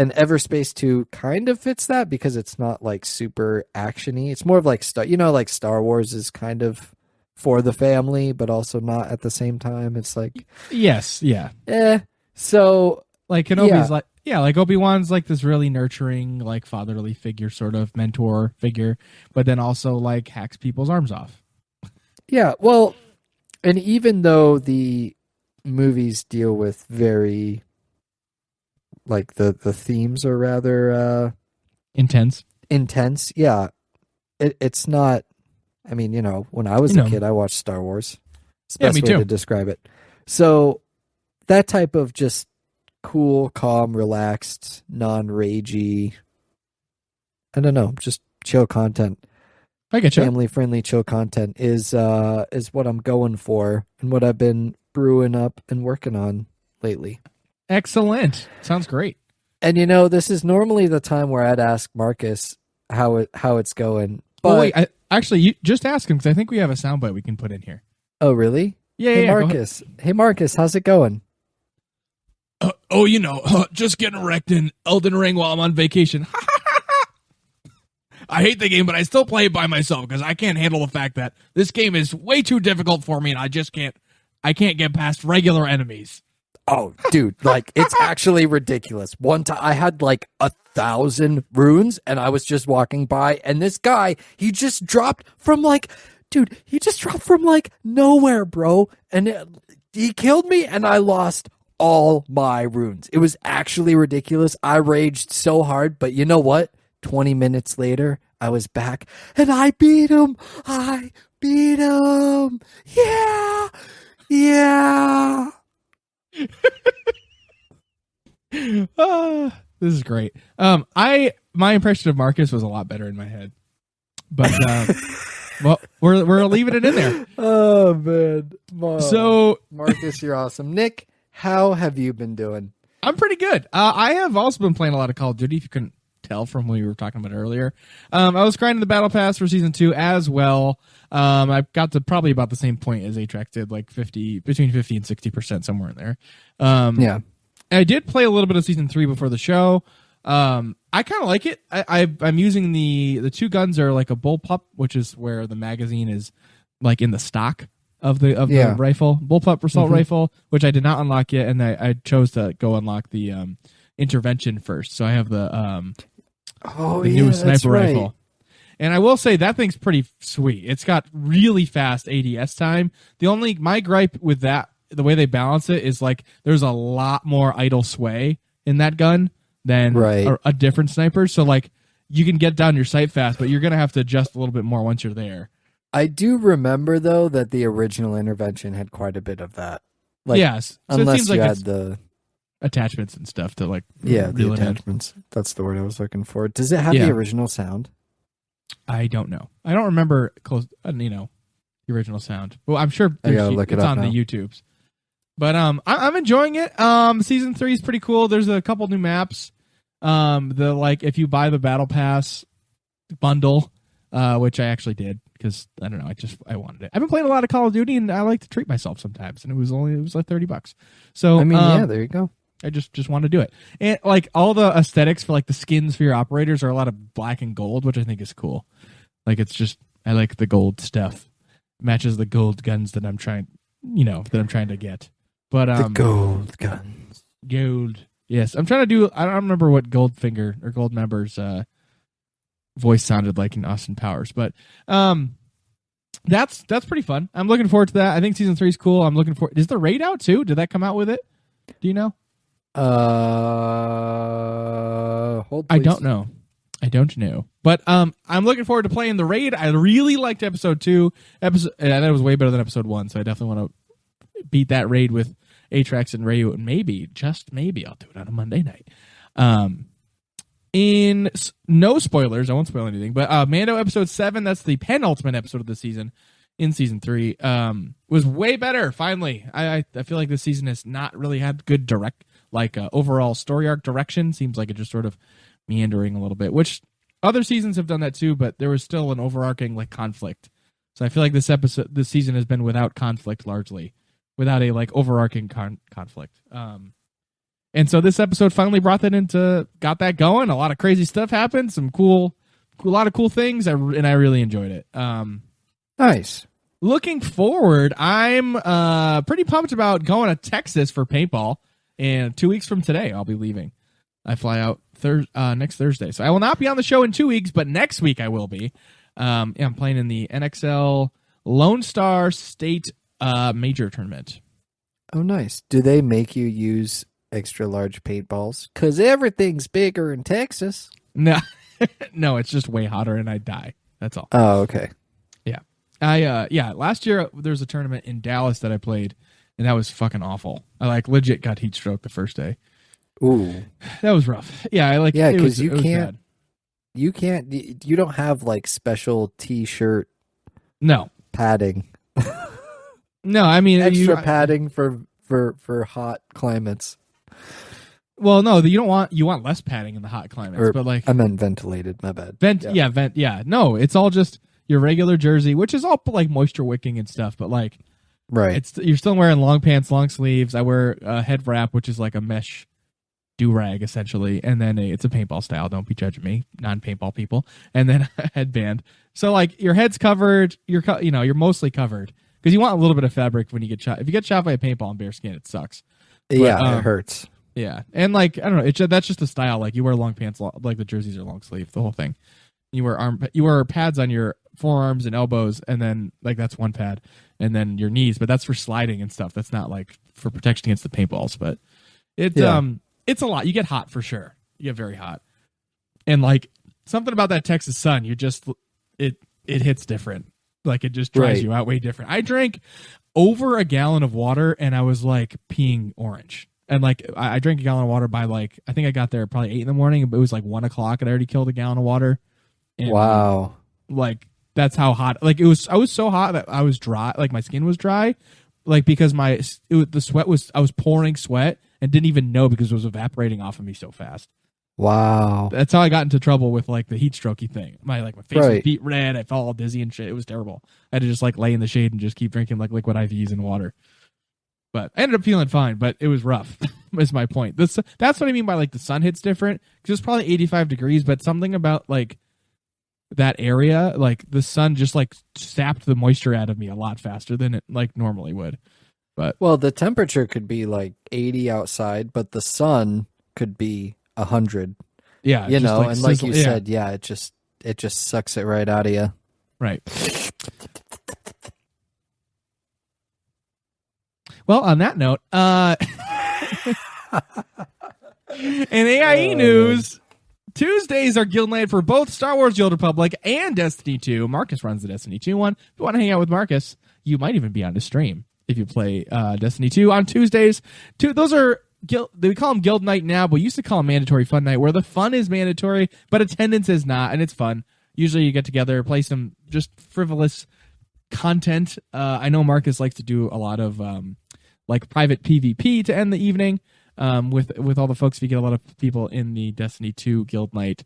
And Everspace 2 kind of fits that because it's not like super actiony. It's more of like like Star Wars is kind of for the family, but also not at the same time. It's like yes, yeah. So like Kenobi's like Obi-Wan's like this really nurturing, like fatherly figure, sort of mentor figure, but then also like hacks people's arms off. Yeah, well, and even though the movies deal with very like the themes are rather intense. Yeah, it's not. I mean, when I was a kid, I watched Star Wars. It's the best way to describe it. So that type of just cool, calm, relaxed, non-ragey, I don't know, just chill content I get you. family-friendly chill content is what I'm going for and what I've been brewing up and working on lately. Excellent. Sounds great. And this is normally the time where I'd ask Marcus how it's going. But Oh, wait. You just ask him because I think we have a soundbite we can put in here. oh, really? Yeah, Hey yeah. Marcus. Hey Marcus, how's it going? Just getting wrecked in Elden Ring while I'm on vacation. I hate the game, but I still play it by myself because I can't handle the fact that this game is way too difficult for me, and I can't get past regular enemies. Oh, dude, it's actually ridiculous. One time I had 1,000 runes and I was just walking by and this guy, he just dropped from nowhere, bro. And he killed me and I lost all my runes. It was actually ridiculous. I raged so hard, but you know what? 20 minutes later, I was back and I beat him. Yeah. Yeah. This is great. My impression of Marcus was a lot better in my head, but well, we're leaving it in there. Oh man! So Marcus, you're awesome. Nick, how have you been doing? I'm pretty good. I have also been playing a lot of Call of Duty. If you couldn't tell from what we were talking about earlier, I was grinding the Battle Pass for Season 2 as well. I got to probably about the same point as ATRAX did, between 50 and 60%, somewhere in there. Yeah. I did play a little bit of Season 3 before the show. I kind of like it. I'm using the two guns are like a bullpup, which is where the magazine is in the stock of the rifle, bullpup assault rifle, which I did not unlock yet, and I chose to go unlock the intervention first. So I have the new sniper rifle. And I will say that thing's pretty sweet. It's got really fast ADS time. My gripe with that, the way they balance it, is there's a lot more idle sway in that gun than a different sniper. So you can get down your sight fast, but you're gonna have to adjust a little bit more once you're there. I do remember though that the original intervention had quite a bit of that. Yes, so unless it seems you like had the attachments and stuff to the attachments. That's the word I was looking for. Does it have the original sound? I don't know. I don't remember the original sound. Well, I'm sure I gotta look it it's up on now. the YouTubes. But I'm enjoying it. Season 3 is pretty cool. There's a couple new maps. If you buy the Battle Pass bundle, which I actually did because I don't know, I wanted it. I've been playing a lot of Call of Duty and I like to treat myself sometimes, and it was like $30. So there you go. I just want to do it. And all the aesthetics for the skins for your operators are a lot of black and gold, which I think is cool. It's just, I like the gold stuff. Matches the gold guns that I'm trying to get. But the gold guns. Gold. Yes. I'm trying to do, I don't remember what Goldfinger or Goldmember's voice sounded like in Austin Powers, but that's pretty fun. I'm looking forward to that. I think Season 3 is cool. I'm looking for, is the raid out too? Did that come out with it? Do you know? Hold, I don't know. But I'm looking forward to playing the raid. I really liked episode 2. And that was way better than episode 1, so I definitely want to beat that raid with ATRAX and Rayu, and maybe, just maybe, I'll do it on a Monday night. In no spoilers, I won't spoil anything, but Mando episode 7, that's the penultimate episode of the season in Season 3, was way better, finally. I feel like this season has not really had good overall story arc direction. Seems like it just sort of meandering a little bit, which other seasons have done that too, but there was still an overarching conflict. So I feel like this season has been without conflict largely, without a overarching conflict. And so this episode finally got that going. A lot of crazy stuff happened, a lot of cool things, and I really enjoyed it. Nice. Looking forward, I'm pretty pumped about going to Texas for paintball. And 2 weeks from today, I'll be leaving. I fly out next Thursday. So I will not be on the show in 2 weeks, but next week I will be. I'm playing in the NXL Lone Star State Major Tournament. Oh, nice. Do they make you use extra large paintballs? Because everything's bigger in Texas. No, no, it's just way hotter and I die. That's all. Oh, okay. Yeah. Last year there was a tournament in Dallas that I played, and that was fucking awful. I legit got heat stroke the first day. Ooh, that was rough. Yeah, because you can't. You can't. You don't have like special T-shirt No, padding, no. I mean, extra padding for hot climates. Well, no, you don't want. You want less padding in the hot climates, but like I meant ventilated. My bad. Yeah. No, it's all just your regular jersey, which is all like moisture wicking and stuff. But like, Right. you're still wearing long pants, long sleeves. I wear a head wrap, which is like a mesh do-rag essentially, and then it's a paintball style. Don't be judging me, non-paintball people. And then a headband. So like your head's covered, you're mostly covered because you want a little bit of fabric when you get shot. If you get shot by a paintball in bare skin, it sucks. Yeah, it hurts. Yeah, and like I don't know, that's just the style. Like you wear long pants, like the jerseys are long sleeve, the whole thing. You wear pads on your forearms and elbows, and then like that's one pad, and then your knees. But that's for sliding and stuff. That's not like for protection against the paintballs. But it's a lot. You get hot for sure. You get very hot, and like something about that Texas sun, it hits different. Like it just dries you out way different. I drank over a gallon of water, and I was like peeing orange. And like I drank a gallon of water by like I think I got there probably 8 a.m. But it was like 1 o'clock, and I already killed a gallon of water. And, wow. Like that's how hot. Like it was. I was so hot that I was dry. Like my skin was dry. Like because the sweat was. I was pouring sweat and didn't even know because it was evaporating off of me so fast. Wow. That's how I got into trouble with like the heat strokey thing. My face was beat red. I felt all dizzy and shit. It was terrible. I had to just like lay in the shade and just keep drinking like liquid IVs and water. But I ended up feeling fine, but it was rough. Is my point. That's what I mean by like the sun hits different because it's probably 85 degrees, but something about like that area, like the sun just like sapped the moisture out of me a lot faster than it like normally would. But well, the temperature could be like 80 outside, but the sun could be 100. Yeah, you know, like and like you said, it just sucks it right out of you. Right. Well, on that note, in AIE news, Tuesdays are guild night for both Star Wars: The Old Republic and Destiny 2. Marcus runs the Destiny 2 one. If you want to hang out with Marcus, you might even be on his stream if you play Destiny 2 on Tuesdays. Those are we call them guild night now, but we used to call them mandatory fun night, where the fun is mandatory, but attendance is not, and it's fun. Usually you get together, play some just frivolous content. I know Marcus likes to do a lot of like private PvP to end the evening with all the folks. If you get a lot of people in the Destiny 2 guild night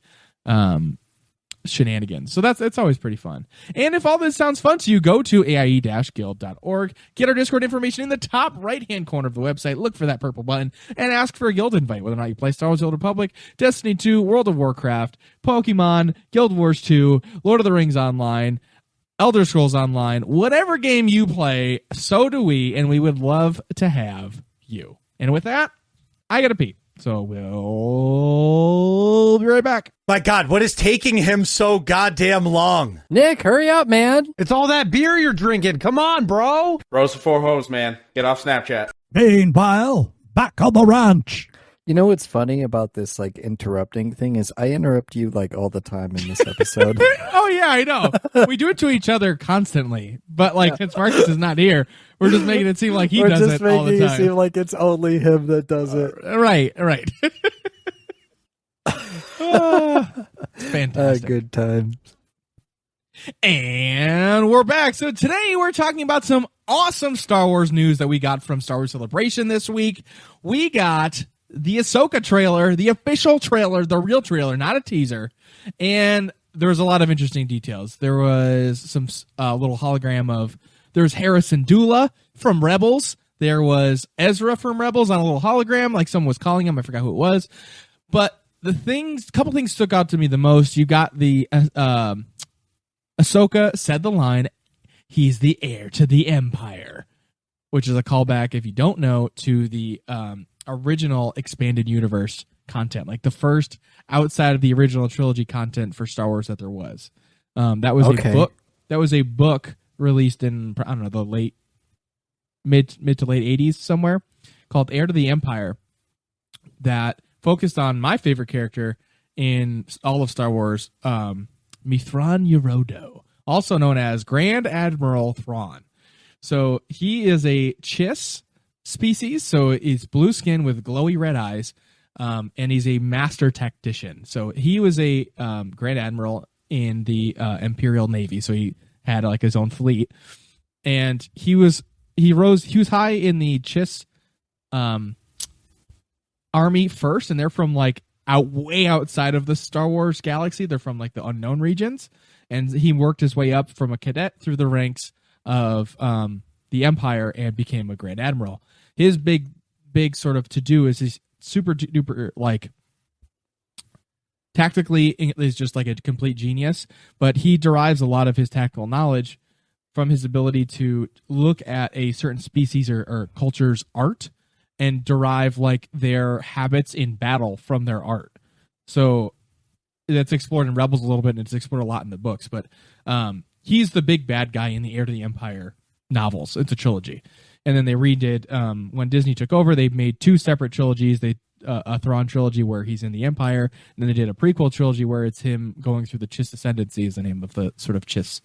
shenanigans. So it's always pretty fun. And if all this sounds fun to you, go to aie-guild.org, get our Discord information in the top right-hand corner of the website, look for that purple button, and ask for a guild invite, whether or not you play Star Wars: The Old Republic, Destiny 2, World of Warcraft, Pokemon, Guild Wars 2, Lord of the Rings Online, Elder Scrolls Online, whatever game you play, so do we, and we would love to have you. And with that, I gotta pee. So we'll be right back. My God, what is taking him so goddamn long? Nick, hurry up, man. It's all that beer you're drinking. Come on, bro. Rose before hose, man. Get off Snapchat. Meanwhile, back on the ranch. You know what's funny about this like interrupting thing is I interrupt you like all the time in this episode. Oh yeah, I know. We do it to each other constantly, but like since Marcus is not here, we're just making it seem like he does it all the time. We're just making it seem like it's only him that does it. Right. It's fantastic. Good time. And we're back. So today we're talking about some awesome Star Wars news that we got from Star Wars Celebration this week. We got the Ahsoka trailer, the official trailer, the real trailer, not a teaser. And there was a lot of interesting details. There was some little hologram of, there's Harrison Dula from Rebels. There was Ezra from Rebels on a little hologram, like someone was calling him. I forgot who it was. But a couple things stuck out to me the most. You got the Ahsoka said the line, "He's the heir to the Empire," which is a callback, if you don't know, to the original expanded universe content, like the first outside of the original trilogy content for Star Wars that there was. That was a book. That was a book released in, I don't know, the mid to late 80s somewhere, called Heir to the Empire, that focused on my favorite character in all of Star Wars, Mithran Yorodo, also known as Grand Admiral Thrawn. So he is a Chiss species, so it's blue skin with glowy red eyes. and he's a master tactician. So he was a Grand Admiral in the Imperial Navy, so he had like his own fleet, and he was high in the Chiss army first, and they're from like way outside of the Star Wars galaxy. They're from like the unknown regions, and he worked his way up from a cadet through the ranks of the Empire and became a Grand Admiral. His big sort of to do is he's super duper like tactically is just like a complete genius, but he derives a lot of his tactical knowledge from his ability to look at a certain species or culture's art and derive like their habits in battle from their art. So that's explored in Rebels a little bit, and it's explored a lot in the books, but he's the big bad guy in the Heir to the Empire novels. It's a trilogy. And then they redid, when Disney took over, they made two separate trilogies. A Thrawn trilogy where he's in the Empire, and then they did a prequel trilogy where it's him going through the Chiss Ascendancy is the name of the sort of Chiss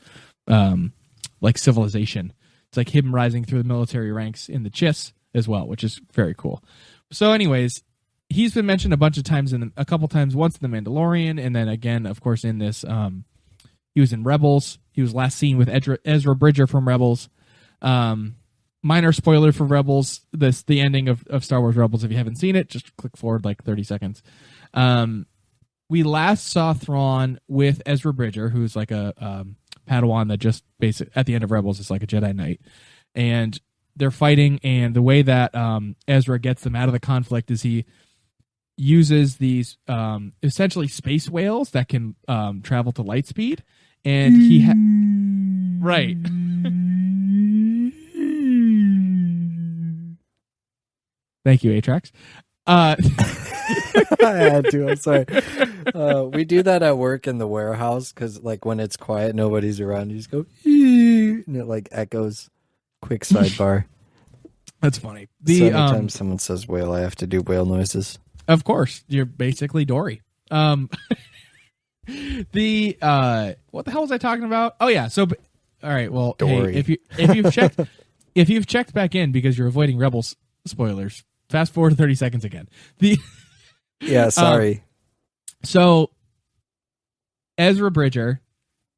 like civilization. It's like him rising through the military ranks in the Chiss as well, which is very cool. So anyways, he's been mentioned a bunch of times a couple times, once in The Mandalorian, and then again, of course, in this, he was in Rebels. He was last seen with Ezra Bridger from Rebels. Minor spoiler for Rebels, the ending of Star Wars Rebels. If you haven't seen it, just click forward like 30 seconds. We last saw Thrawn with Ezra Bridger, who's like a Padawan that just basically at the end of Rebels is like a Jedi Knight, and they're fighting. And the way that Ezra gets them out of the conflict is he uses these essentially space whales that can travel to light speed, and right. Thank you, Atrax. I had to. I'm sorry. We do that at work in the warehouse because, like, when it's quiet, nobody's around. You just go, "Ee," and it like echoes. Quick sidebar. That's funny. So anytime someone says whale, I have to do whale noises. Of course, you're basically Dory. What the hell was I talking about? Oh yeah. So, all right. Well, Dory. Hey, if you've checked back in because you're avoiding Rebels spoilers. Fast forward 30 seconds again. Yeah, sorry. So Ezra Bridger,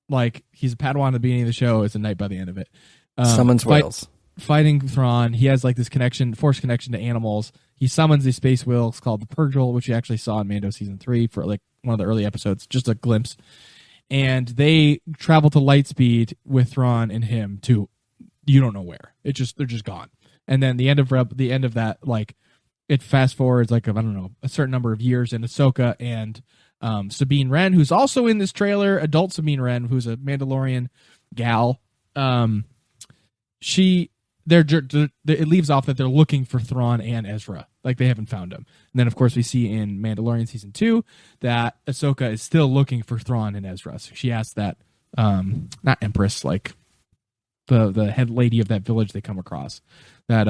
like he's a Padawan at the beginning of the show, is a knight by the end of it. Summons whales. Fighting Thrawn. He has like this force connection to animals. He summons these space whales called the Purgil, which you actually saw in Mando season 3 for like one of the early episodes, just a glimpse. And they travel to light speed with Thrawn and him to you don't know where. They're just gone. And then the end of that, like it fast forwards like I don't know a certain number of years, and Ahsoka and Sabine Wren, who's also in this trailer, adult Sabine Wren, who's a Mandalorian gal. It leaves off that they're looking for Thrawn and Ezra, like they haven't found him. And then of course we see in Mandalorian season 2 that Ahsoka is still looking for Thrawn and Ezra. So she asks that not Empress, like the head lady of that village they come across, that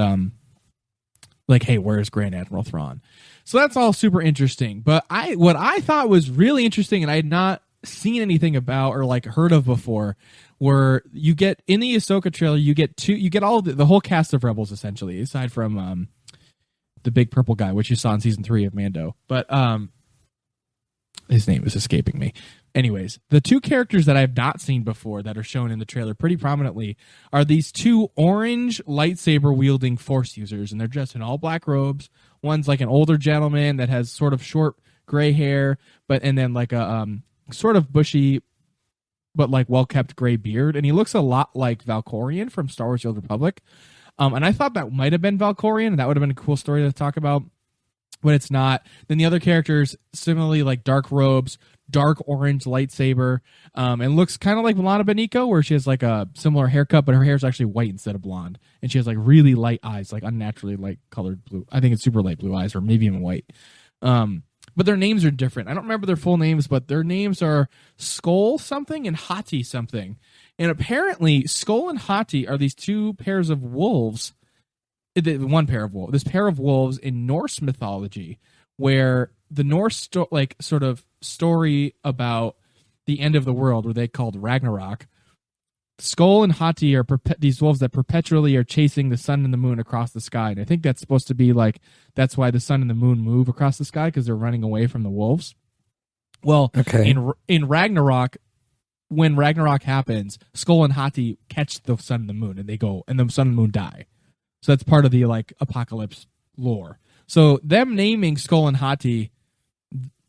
like, hey, where's Grand Admiral Thrawn? So that's all super interesting. But what I thought was really interesting, and I had not seen anything about or like heard of before, where you get in the Ahsoka trailer, you get all the whole cast of Rebels essentially, aside from the big purple guy, which you saw in season 3 of Mando. But his name is escaping me. Anyways, the two characters that I've not seen before that are shown in the trailer pretty prominently are these two orange lightsaber wielding Force users, and they're dressed in all black robes. One's like an older gentleman that has sort of short gray hair, and then like a sort of bushy but like well kept gray beard, and he looks a lot like Valkorion from Star Wars: The Old Republic. And I thought that might have been Valkorion, and that would have been a cool story to talk about, but it's not. Then the other characters similarly like dark robes, dark orange lightsaber, and looks kind of like Milana Beniko, where she has like a similar haircut, but her hair is actually white instead of blonde, and she has like really light eyes, like unnaturally light colored blue. I think it's super light blue eyes, or maybe even white. But their names are different. I don't remember their full names, but their names are Skull something and Hati something. And apparently, Skull and Hati are these two pairs of wolves. This pair of wolves in Norse mythology, where the Norse sort of story about the end of the world, where they called Ragnarok, Skull and Hati are these wolves that perpetually are chasing the sun and the moon across the sky. And I think that's supposed to be like, that's why the sun and the moon move across the sky, because they're running away from the wolves. Well, in Ragnarok, when Ragnarok happens, Skull and Hati catch the sun and the moon, and they go, and the sun and moon die. So that's part of the like apocalypse lore. So them naming Skull and Hati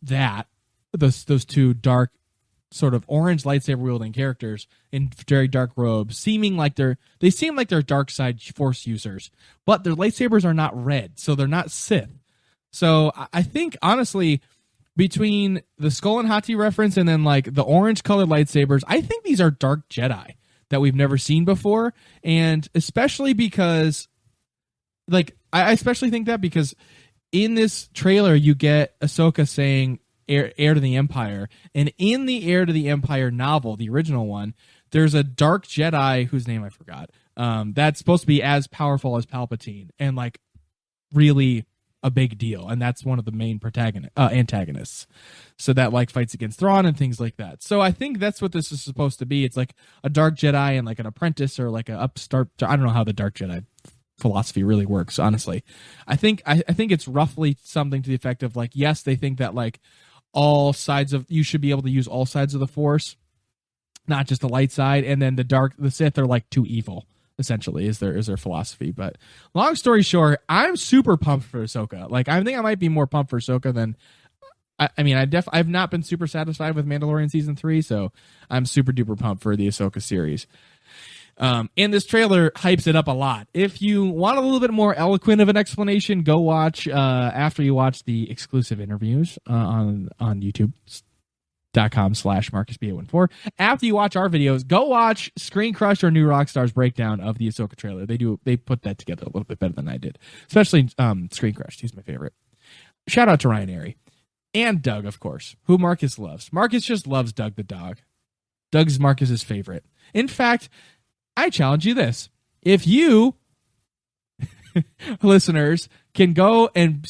those two dark, sort of orange lightsaber wielding characters in very dark robes, seem like they're dark side force users, but their lightsabers are not red, so they're not Sith. So I think honestly, between the Skull and Hati reference and then like the orange colored lightsabers, I think these are dark Jedi that we've never seen before. And especially because like, I especially think that because in this trailer, you get Ahsoka saying heir to the Empire. And in the Heir to the Empire novel, the original one, there's a dark Jedi whose name I forgot. That's supposed to be as powerful as Palpatine and like really a big deal, and that's one of the main antagonists. So that like fights against Thrawn and things like that. So I think that's what this is supposed to be. It's like a dark Jedi and like an apprentice or like an upstart. I don't know how the dark Jedi philosophy really works, honestly. I think it's roughly something to the effect of like, yes, they think that like you should be able to use all sides of the Force, not just the light side, and then the Sith are like too evil. Essentially, is their philosophy. But long story short, I'm super pumped for Ahsoka. Like, I think I might be more pumped for Ahsoka than I've not been super satisfied with Mandalorian season 3, so I'm super duper pumped for the Ahsoka series. And this trailer hypes it up a lot. If you want a little bit more eloquent of an explanation, go watch after you watch the exclusive interviews on YouTube.com/MarcusBA14. After you watch our videos, go watch Screen Crush or New Rockstar's breakdown of the Ahsoka trailer. They put that together a little bit better than I did, especially Screen Crush. He's my favorite. Shout out to Ryan Airy and Doug, of course, who Marcus loves. Marcus just loves Doug the dog. Doug's Marcus's favorite. In fact, I challenge you this: if you listeners can go and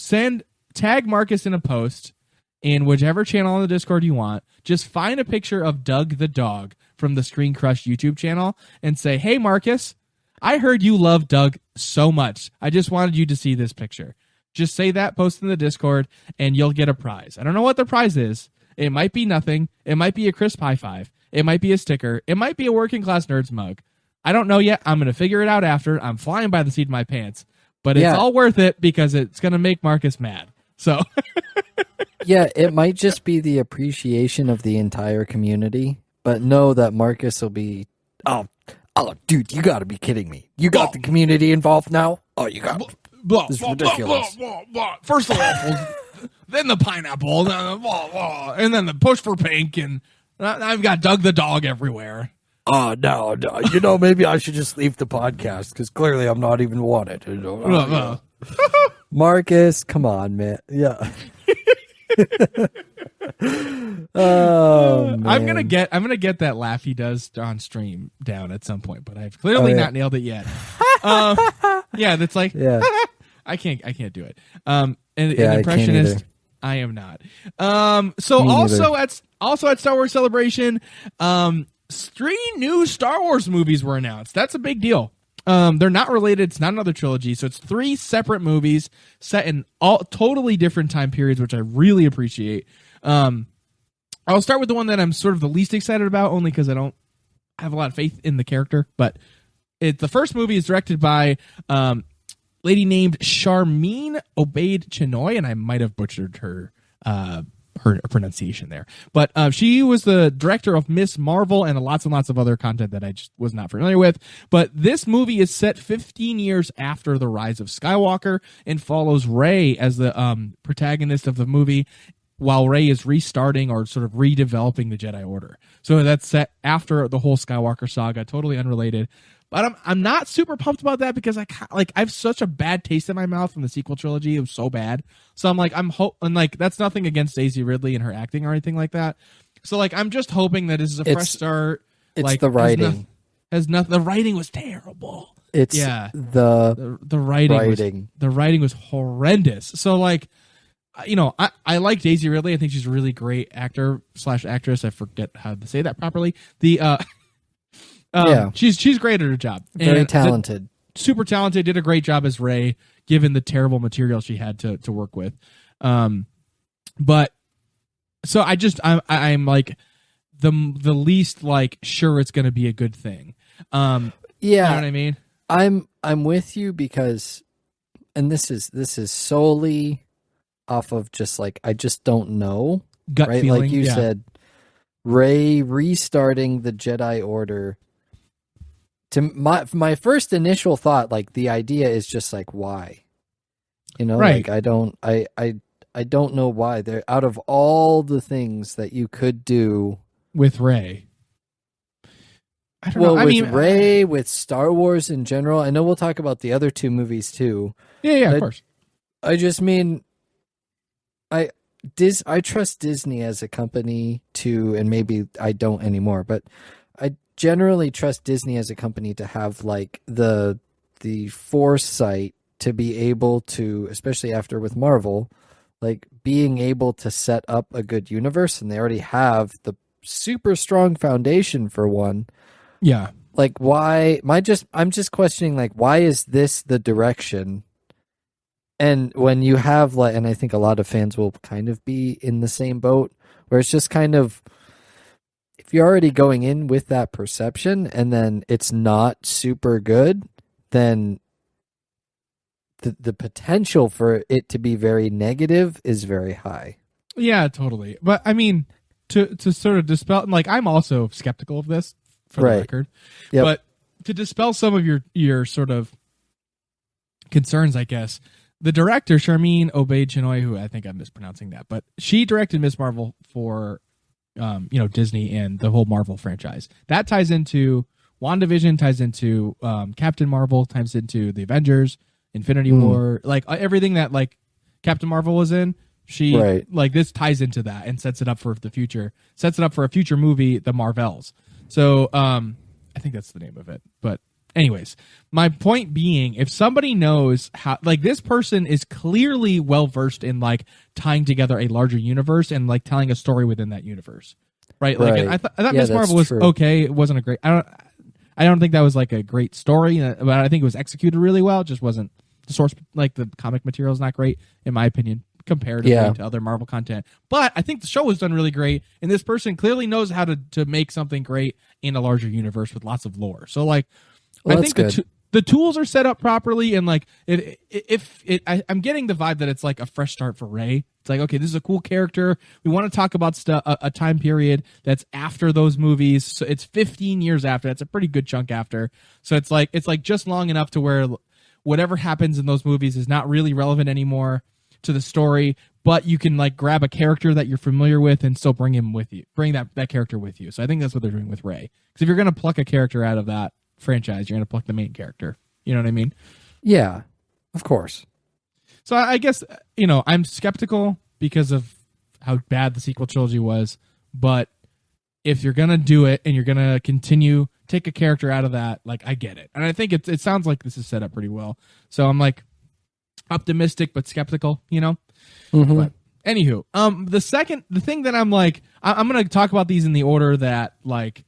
tag Marcus in a post in whichever channel on the Discord you want, just find a picture of Doug the dog from the Screen Crush YouTube channel and say, "Hey, Marcus, I heard you love Doug so much. I just wanted you to see this picture." Just say that, post in the Discord, and you'll get a prize. I don't know what the prize is. It might be nothing. It might be a crisp high five. It might be a sticker. It might be a Working Class Nerds mug. I don't know yet. I'm going to figure it out after. I'm flying by the seat of my pants. But it's all worth it because it's going to make Marcus mad. So... Yeah, it might just be the appreciation of the entire community, but know that Marcus will be, oh, dude, you got to be kidding me. You got the community involved now? Oh, you got this is ridiculous. First the waffles, then the pineapple, and then the push for pink, and I've got Doug the dog everywhere. Oh, no. You know, maybe I should just leave the podcast because clearly I'm not even wanted. Marcus, come on, man. Yeah. Oh, man. I'm gonna get that laugh he does on stream down at some point, but I've clearly not nailed it yet. Yeah, that's like I can't do it. An impressionist, I am not. So also at Star Wars Celebration, 3 new Star Wars movies were announced. That's a big deal. They're not related. It's not another trilogy. So it's 3 separate movies set in all totally different time periods, which I really appreciate. I'll start with the one that I'm sort of the least excited about, only because I don't have a lot of faith in the character. But the first movie is directed by lady named Charmine Obaid Chinoy, and I might have butchered her pronunciation there. But she was the director of Miss Marvel and lots of other content that I just was not familiar with. But this movie is set 15 years after the rise of Skywalker and follows Rey as the protagonist of the movie while Rey is restarting or sort of redeveloping the Jedi Order. So that's set after the whole Skywalker saga, totally unrelated. But I'm not super pumped about that because I have such a bad taste in my mouth from the sequel trilogy. It was so bad. So I'm like, and like that's nothing against Daisy Ridley and her acting or anything like that. So like I'm just hoping that this is a fresh start. It's like, the writing. The writing was terrible. It's the writing. The writing was horrendous. So like, you know, I like Daisy Ridley. I think she's a really great actor/actress. I forget how to say that properly. She's great at her job. Very talented. Super talented. Did a great job as Rey, given the terrible material she had to work with. But so I'm like the least like sure it's going to be a good thing. You know what I mean? I'm with you because, and this is solely off of just like I just don't know, Gut right? feeling, Like you said, Rey restarting the Jedi Order. To my first initial thought, like the idea is just like why, right? Like I don't know why. They're out of all the things that you could do with Rey. I don't know. With Rey, with Star Wars in general. I know we'll talk about the other two movies too. Yeah, of course. I just mean, I trust Disney as a company to, and maybe I don't anymore, but I generally trust Disney as a company to have like the foresight to be able to, especially after with Marvel, like being able to set up a good universe, and they already have the super strong foundation for one. Yeah. Like why I'm just questioning like why is this the direction? And when you have like, and I think a lot of fans will kind of be in the same boat where it's just kind of, if you're already going in with that perception and then it's not super good, then the potential for it to be very negative is very high. Yeah, totally. But I mean, to sort of dispel, like I'm also skeptical of this for the record, but to dispel some of your sort of concerns, I guess, the director, Charmin Obaid-Chinoy, who I think I'm mispronouncing that, but she directed Ms. Marvel for, Disney and the whole Marvel franchise. That ties into WandaVision, ties into Captain Marvel, ties into the Avengers, Infinity War, like everything that like Captain Marvel was in. She like this ties into that and sets it up for the future. Sets it up for a future movie, The Marvels. So I think that's the name of it. But anyways, my point being, if somebody knows how, like this person is clearly well versed in like tying together a larger universe and like telling a story within that univerce, right? Like and I thought Ms. Marvel was okay. It wasn't a great. I don't think that was like a great story, but I think it was executed really well. It just wasn't the source, like the comic material is not great in my opinion comparatively to other Marvel content. But I think the show was done really great, and this person clearly knows how to make something great in a larger universe with lots of lore. So like, I think the tools are set up properly, and like I'm getting the vibe that it's like a fresh start for Rey. It's like, okay, this is a cool character. We want to talk about a time period that's after those movies. So it's 15 years after. That's a pretty good chunk after. So it's like just long enough to where whatever happens in those movies is not really relevant anymore to the story, but you can like grab a character that you're familiar with and still bring him with you, bring that character with you. So I think that's what they're doing with Rey. Because if you're going to pluck a character out of that franchise, you're going to pluck the main character. You know what I mean? Yeah, of course. So I guess, I'm skeptical because of how bad the sequel trilogy was, but if you're going to do it and you're going to continue, take a character out of that, like I get it. And I think it sounds like this is set up pretty well. So I'm like optimistic, but skeptical, But anywho, the thing that I'm like, I'm going to talk about these in the order that like,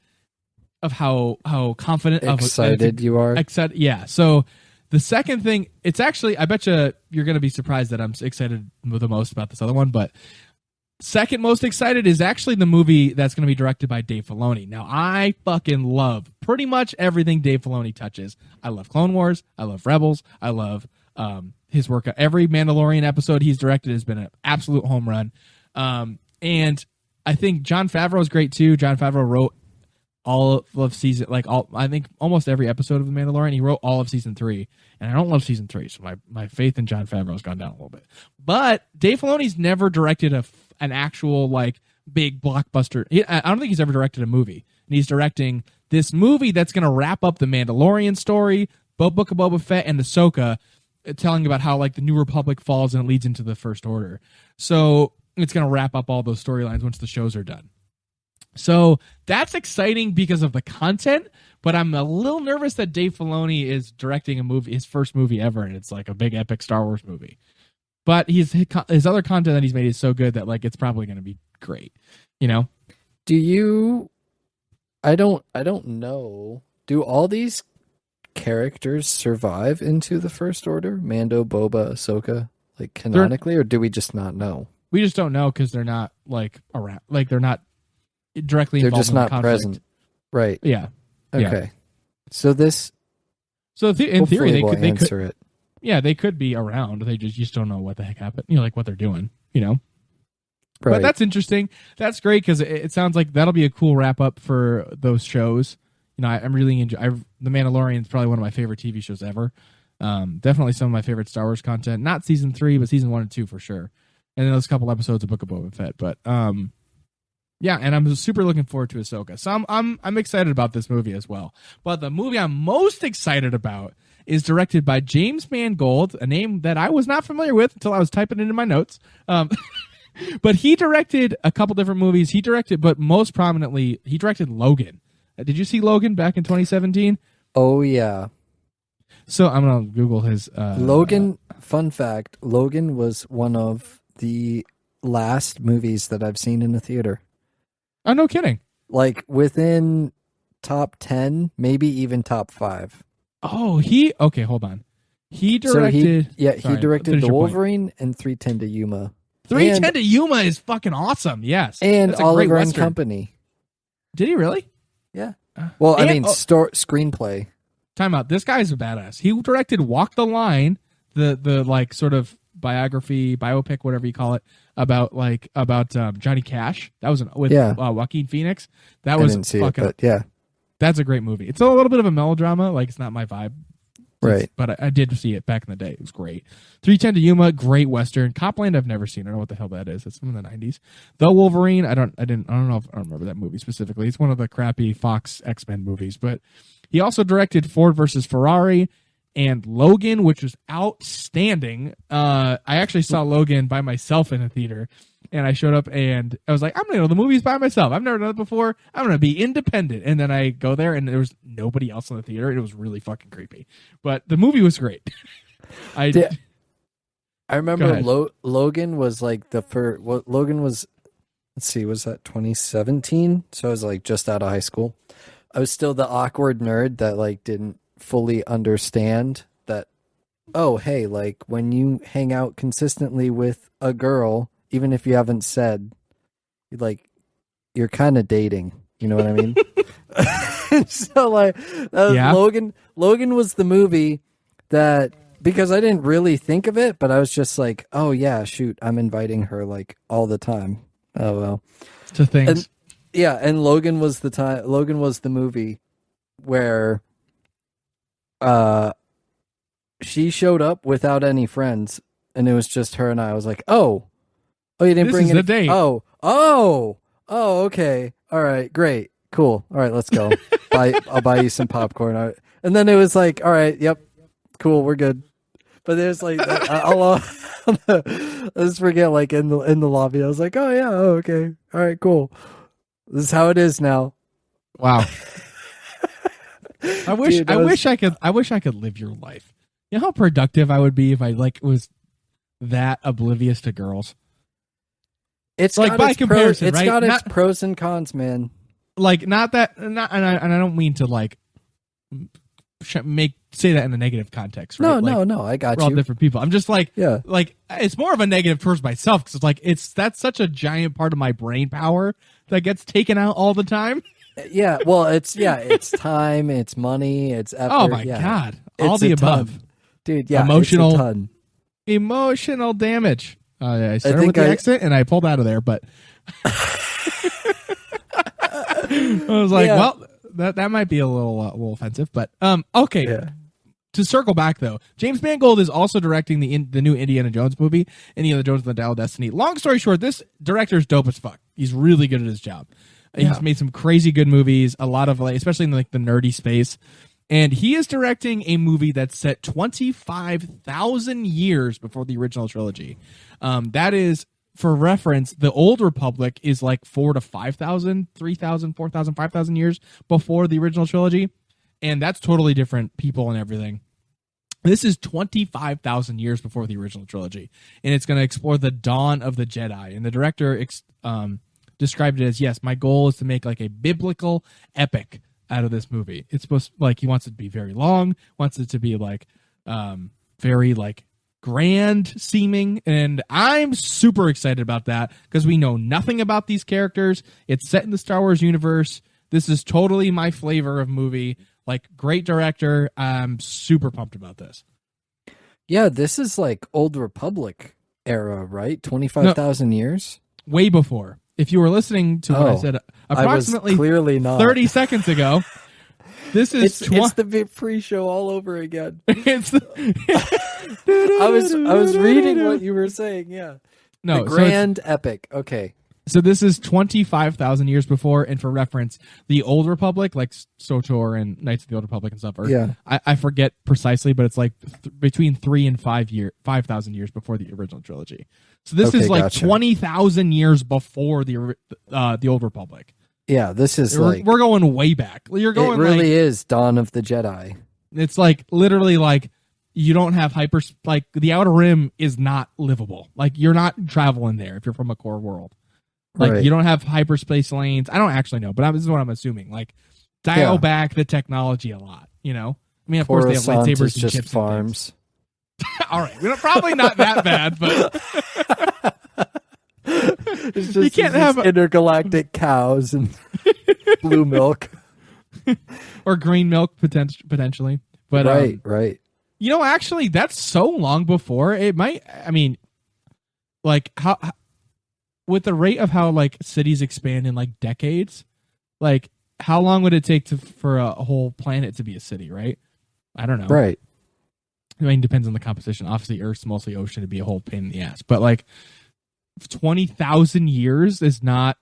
of how confident, excited you are. Excited, yeah. So the second thing, it's actually, I bet you're going to be surprised that I'm excited the most about this other one, but second most excited is actually the movie that's going to be directed by Dave Filoni. Now, I fucking love pretty much everything Dave Filoni touches. I love Clone Wars. I love Rebels. I love his work. Every Mandalorian episode he's directed has been an absolute home run. And I think Jon Favreau is great too. Jon Favreau wrote all of season, I think almost every episode of The Mandalorian. He wrote all of season 3, and I don't love season 3, so my faith in Jon Favreau has gone down a little bit. But Dave Filoni's never directed an actual like big blockbuster. I don't think he's ever directed a movie, and he's directing this movie that's going to wrap up the Mandalorian story, Book of Boba Fett, and Ahsoka, telling about how like the New Republic falls and it leads into the First Order. So it's going to wrap up all those storylines once the shows are done. So that's exciting because of the content, but I'm a little nervous that Dave Filoni is directing a movie, his first movie ever, and it's like a big epic Star Wars movie. But his other content that he's made is so good that like it's probably going to be great, Do you? I don't know do all these characters survive into the First Order? Mando, Boba, Ahsoka, like canonically, or do we just not know? We just don't know because they're not like around. Like they're not directly They're involved just in the not conflict. present. Right. Yeah. Okay. So this So in theory, they could answer it. Yeah, they could be around. They just don't know what the heck happened. Like what they're doing. Right. But that's interesting. That's great because it sounds like that'll be a cool wrap up for those shows. I'm really enjoying. The Mandalorian is probably one of my favorite TV shows ever. Definitely some of my favorite Star Wars content. Not season 3, but season 1 and 2 for sure. And then those couple episodes of Book of Boba Fett. But yeah, and I'm super looking forward to Ahsoka. So I'm excited about this movie as well. But the movie I'm most excited about is directed by James Mangold, a name that I was not familiar with until I was typing it in my notes. But he directed a couple different movies. But most prominently, he directed Logan. Did you see Logan back in 2017? Oh, yeah. So I'm going to Google his... Logan, fun fact, Logan was one of the last movies that I've seen in a theater. Oh, no kidding. Like within top 10, maybe even top 5. Oh, okay, hold on. He So directed... he directed The Wolverine and 310 to Yuma. 310 to Yuma is fucking awesome, yes. And That's a great Oliver and Western. Company. Did he really? Yeah. Well, I mean, screenplay. Time out. This guy's a badass. He directed Walk the Line, the like sort of biography, biopic, whatever you call it, about Johnny Cash. That was with Joaquin Phoenix. That was didn't see fucking. it, but yeah, that's a great movie. It's a little bit of a melodrama. Like it's not my vibe. Right. But I did see it back in the day. It was great. 310 to Yuma, great Western. Copland, I've never seen. I don't know what the hell that is. It's from the 90s. The Wolverine, I don't know if I don't remember that movie specifically. It's one of the crappy Fox X-Men movies. But he also directed Ford versus Ferrari and Logan, which was outstanding. I actually saw Logan by myself in a theater. And I showed up and I was like, I'm going to go to the movies by myself. I've never done it before. I'm going to be independent. And then I go there and there was nobody else in the theater. And it was really fucking creepy. But the movie was great. I remember Logan was like the first. Logan was, let's see, was that 2017? So I was like just out of high school. I was still the awkward nerd that like didn't fully understand that, oh, hey, like when you hang out consistently with a girl, even if you haven't said, like, you're kind of dating. You know what I mean? So, like, Logan was the movie that, because I didn't really think of it, but I was just like, oh, yeah, shoot, I'm inviting her, like, all the time. Oh, well. To things. And Logan was the movie where she showed up without any friends, and it was just her and I was like, oh, you didn't bring any date. Oh, okay. All right, great. Cool. All right, let's go. I'll buy you some popcorn. And then it was like, all right, yep. Cool, we're good. But there's like I'll just forget, like in the lobby. I was like, oh yeah, okay. All right, cool. This is how it is now. Wow. I wish I could live your life. You know how productive I would be if I was that oblivious to girls? It's like by comparison, it's right? got its pros and cons, man. Like and I don't mean to like say that in a negative context, right? No, I got we're all you. different people. I'm just like, yeah, like it's more of a negative towards myself because it's like that's such a giant part of my brain power that gets taken out all the time. Yeah, well, it's time, it's money, it's effort. Oh my god, all it's the above, dude. Yeah, emotional, it's a ton. Emotional damage. I started with the accent and I pulled out of there, but I was like, well, that might be a little offensive, but okay. Yeah. To circle back though, James Mangold is also directing the new Indiana Jones movie, Indiana Jones and the Dial of Destiny. Long story short, this director's dope as fuck. He's really good at his job. He's made some crazy good movies, a lot of especially in like the nerdy space. And he is directing a movie that's set 25,000 years before the original trilogy. That is, for reference, the Old Republic is like 4,000 to 5,000, 3,000, 4,000, 5,000 years before the original trilogy. And that's totally different people and everything. This is 25,000 years before the original trilogy. And it's going to explore the dawn of the Jedi. And the director described it as, yes, my goal is to make like a biblical epic out of this movie. It's supposed like he wants it to be very long, wants it to be like very like grand seeming, and I'm super excited about that because we know nothing about these characters. It's set in the Star Wars universe. This is totally my flavor of movie. Like, great director. I'm super pumped about this. Yeah, this is like Old Republic era, right? 25,000 years? Way before. If you were listening to what I said approximately I was clearly not. 30 seconds ago, this is it's the big pre-show all over again. it's I was reading what you were saying, yeah. No, the grand epic. Okay. So this is 25,000 years before, and for reference, the Old Republic, like SWTOR and Knights of the Old Republic and stuff, I forget precisely, but it's like between 3 and 5,000 years before the original trilogy. So this is like 20,000 years before the Old Republic. Yeah, this is we're going way back. You're going. It really is Dawn of the Jedi. It's like literally like you don't have like the Outer Rim is not livable. Like you're not traveling there if you're from a core world. Like you don't have hyperspace lanes. I don't actually know, but this is what I'm assuming. Like dial back the technology a lot. You know, I mean, of course they have lightsabers and just chips farms. All right, probably not that bad, but it's just you can't have intergalactic cows and blue milk or green milk potentially. But right. You know, actually, that's so long before it might. I mean, like how with the rate of how like cities expand in like decades, like how long would it take for a whole planet to be a city? Right? I don't know. Right. I mean, it depends on the composition. Obviously, Earth's mostly ocean to be a whole pain in the ass. But like 20,000 years is not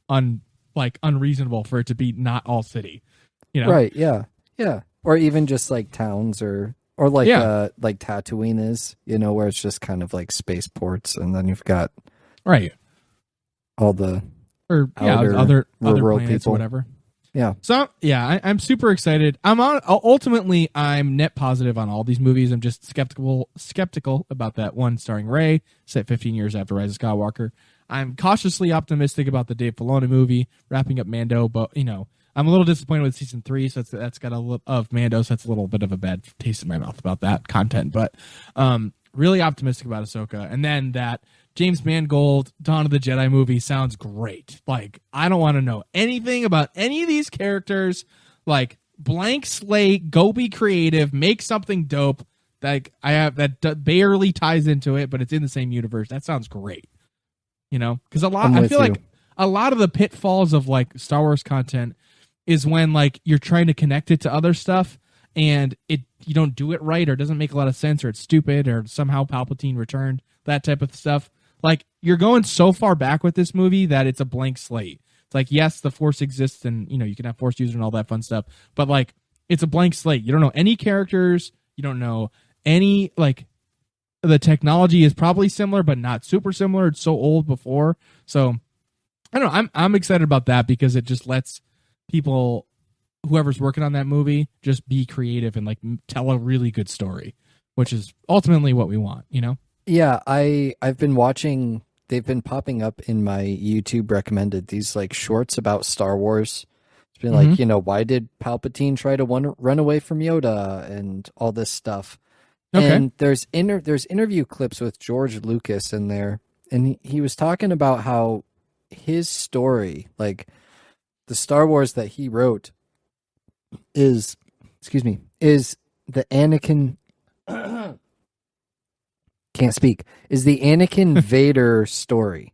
unreasonable for it to be not all city. You know? Right? Yeah. Yeah. Or even just like towns or like Tatooine is, you know, where it's just kind of like spaceports, and then you've got all the other planets people. Or whatever. Yeah. So I'm super excited. Ultimately I'm net positive on all these movies. I'm just skeptical about that one starring Rey, set 15 years after Rise of Skywalker. I'm cautiously optimistic about the Dave Filoni movie wrapping up Mando, but you know, I'm a little disappointed with season 3, so that's got a little of Mando, so that's a little bit of a bad taste in my mouth about that content. But really optimistic about Ahsoka, and then that James Mangold Dawn of the Jedi movie sounds great. Like, I don't want to know anything about any of these characters. Like, blank slate, go be creative, make something dope. Like, I have that barely ties into it, but it's in the same universe. That sounds great. You know, because I feel like a lot of the pitfalls of like Star Wars content is when like you're trying to connect it to other stuff and you don't do it right, or it doesn't make a lot of sense, or it's stupid, or somehow Palpatine returned, that type of stuff. Like, you're going so far back with this movie that it's a blank slate. It's like, yes, the Force exists, and you know you can have Force users and all that fun stuff, but like it's a blank slate. You don't know any characters. You don't know any like. The technology is probably similar, but not super similar. It's so old before, so I don't know. I'm excited about that because it just lets people, whoever's working on that movie, just be creative and like tell a really good story, which is ultimately what we want, you know? Yeah, I've been watching, they've been popping up in my YouTube recommended, these like shorts about Star Wars. It's been like, you know, why did Palpatine try to run away from Yoda and all this stuff? Okay. And there's interview clips with George Lucas in there, and he was talking about how his story, like the Star Wars that he wrote, is the Anakin is the Anakin Vader story.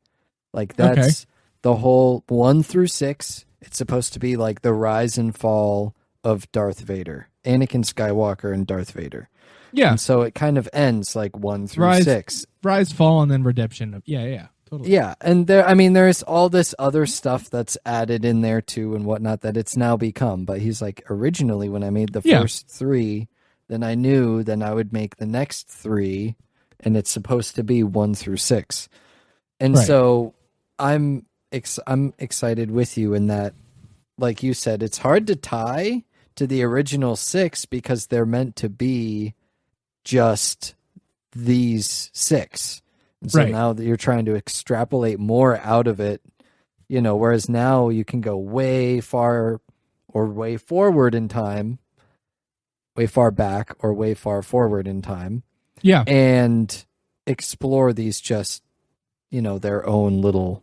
Like that's the whole 1 through 6. It's supposed to be like the rise and fall of Darth Vader, Anakin Skywalker and Darth Vader. Yeah. And so it kind of ends like 1 through 6. Rise, fall, and then redemption. Yeah, totally. Yeah, and there's all this other stuff that's added in there too and whatnot that it's now become. But he's like, originally when I made the first 3, then I knew then I would make the next 3, and it's supposed to be 1 through 6. And so I'm excited with you in that, like you said, it's hard to tie to the original 6 because they're meant to be just these 6. And so now that you're trying to extrapolate more out of it, you know, whereas now you can go way far or way forward in time, way far back or way far forward in time. Yeah. And explore these just, their own little,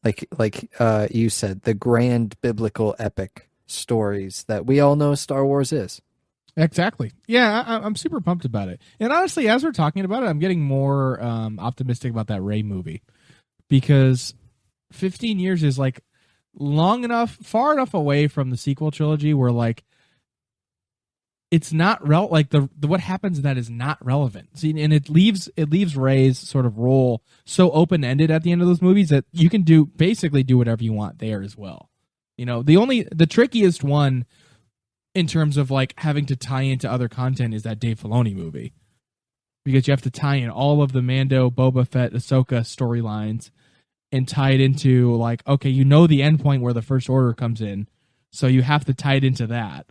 like you said, the grand biblical epic stories that we all know Star Wars is. Exactly. Yeah, I'm super pumped about it. And honestly, as we're talking about it, I'm getting more optimistic about that Rey movie, because 15 years is like long enough, far enough away from the sequel trilogy where like it's not like the what happens in that is not relevant. See, and it leaves Rey's sort of role so open ended at the end of those movies that you can basically do whatever you want there as well. The trickiest one in terms of like having to tie into other content is that Dave Filoni movie, because you have to tie in all of the Mando, Boba Fett, Ahsoka storylines and tie it into like, okay, the end point where the First Order comes in, so you have to tie it into that.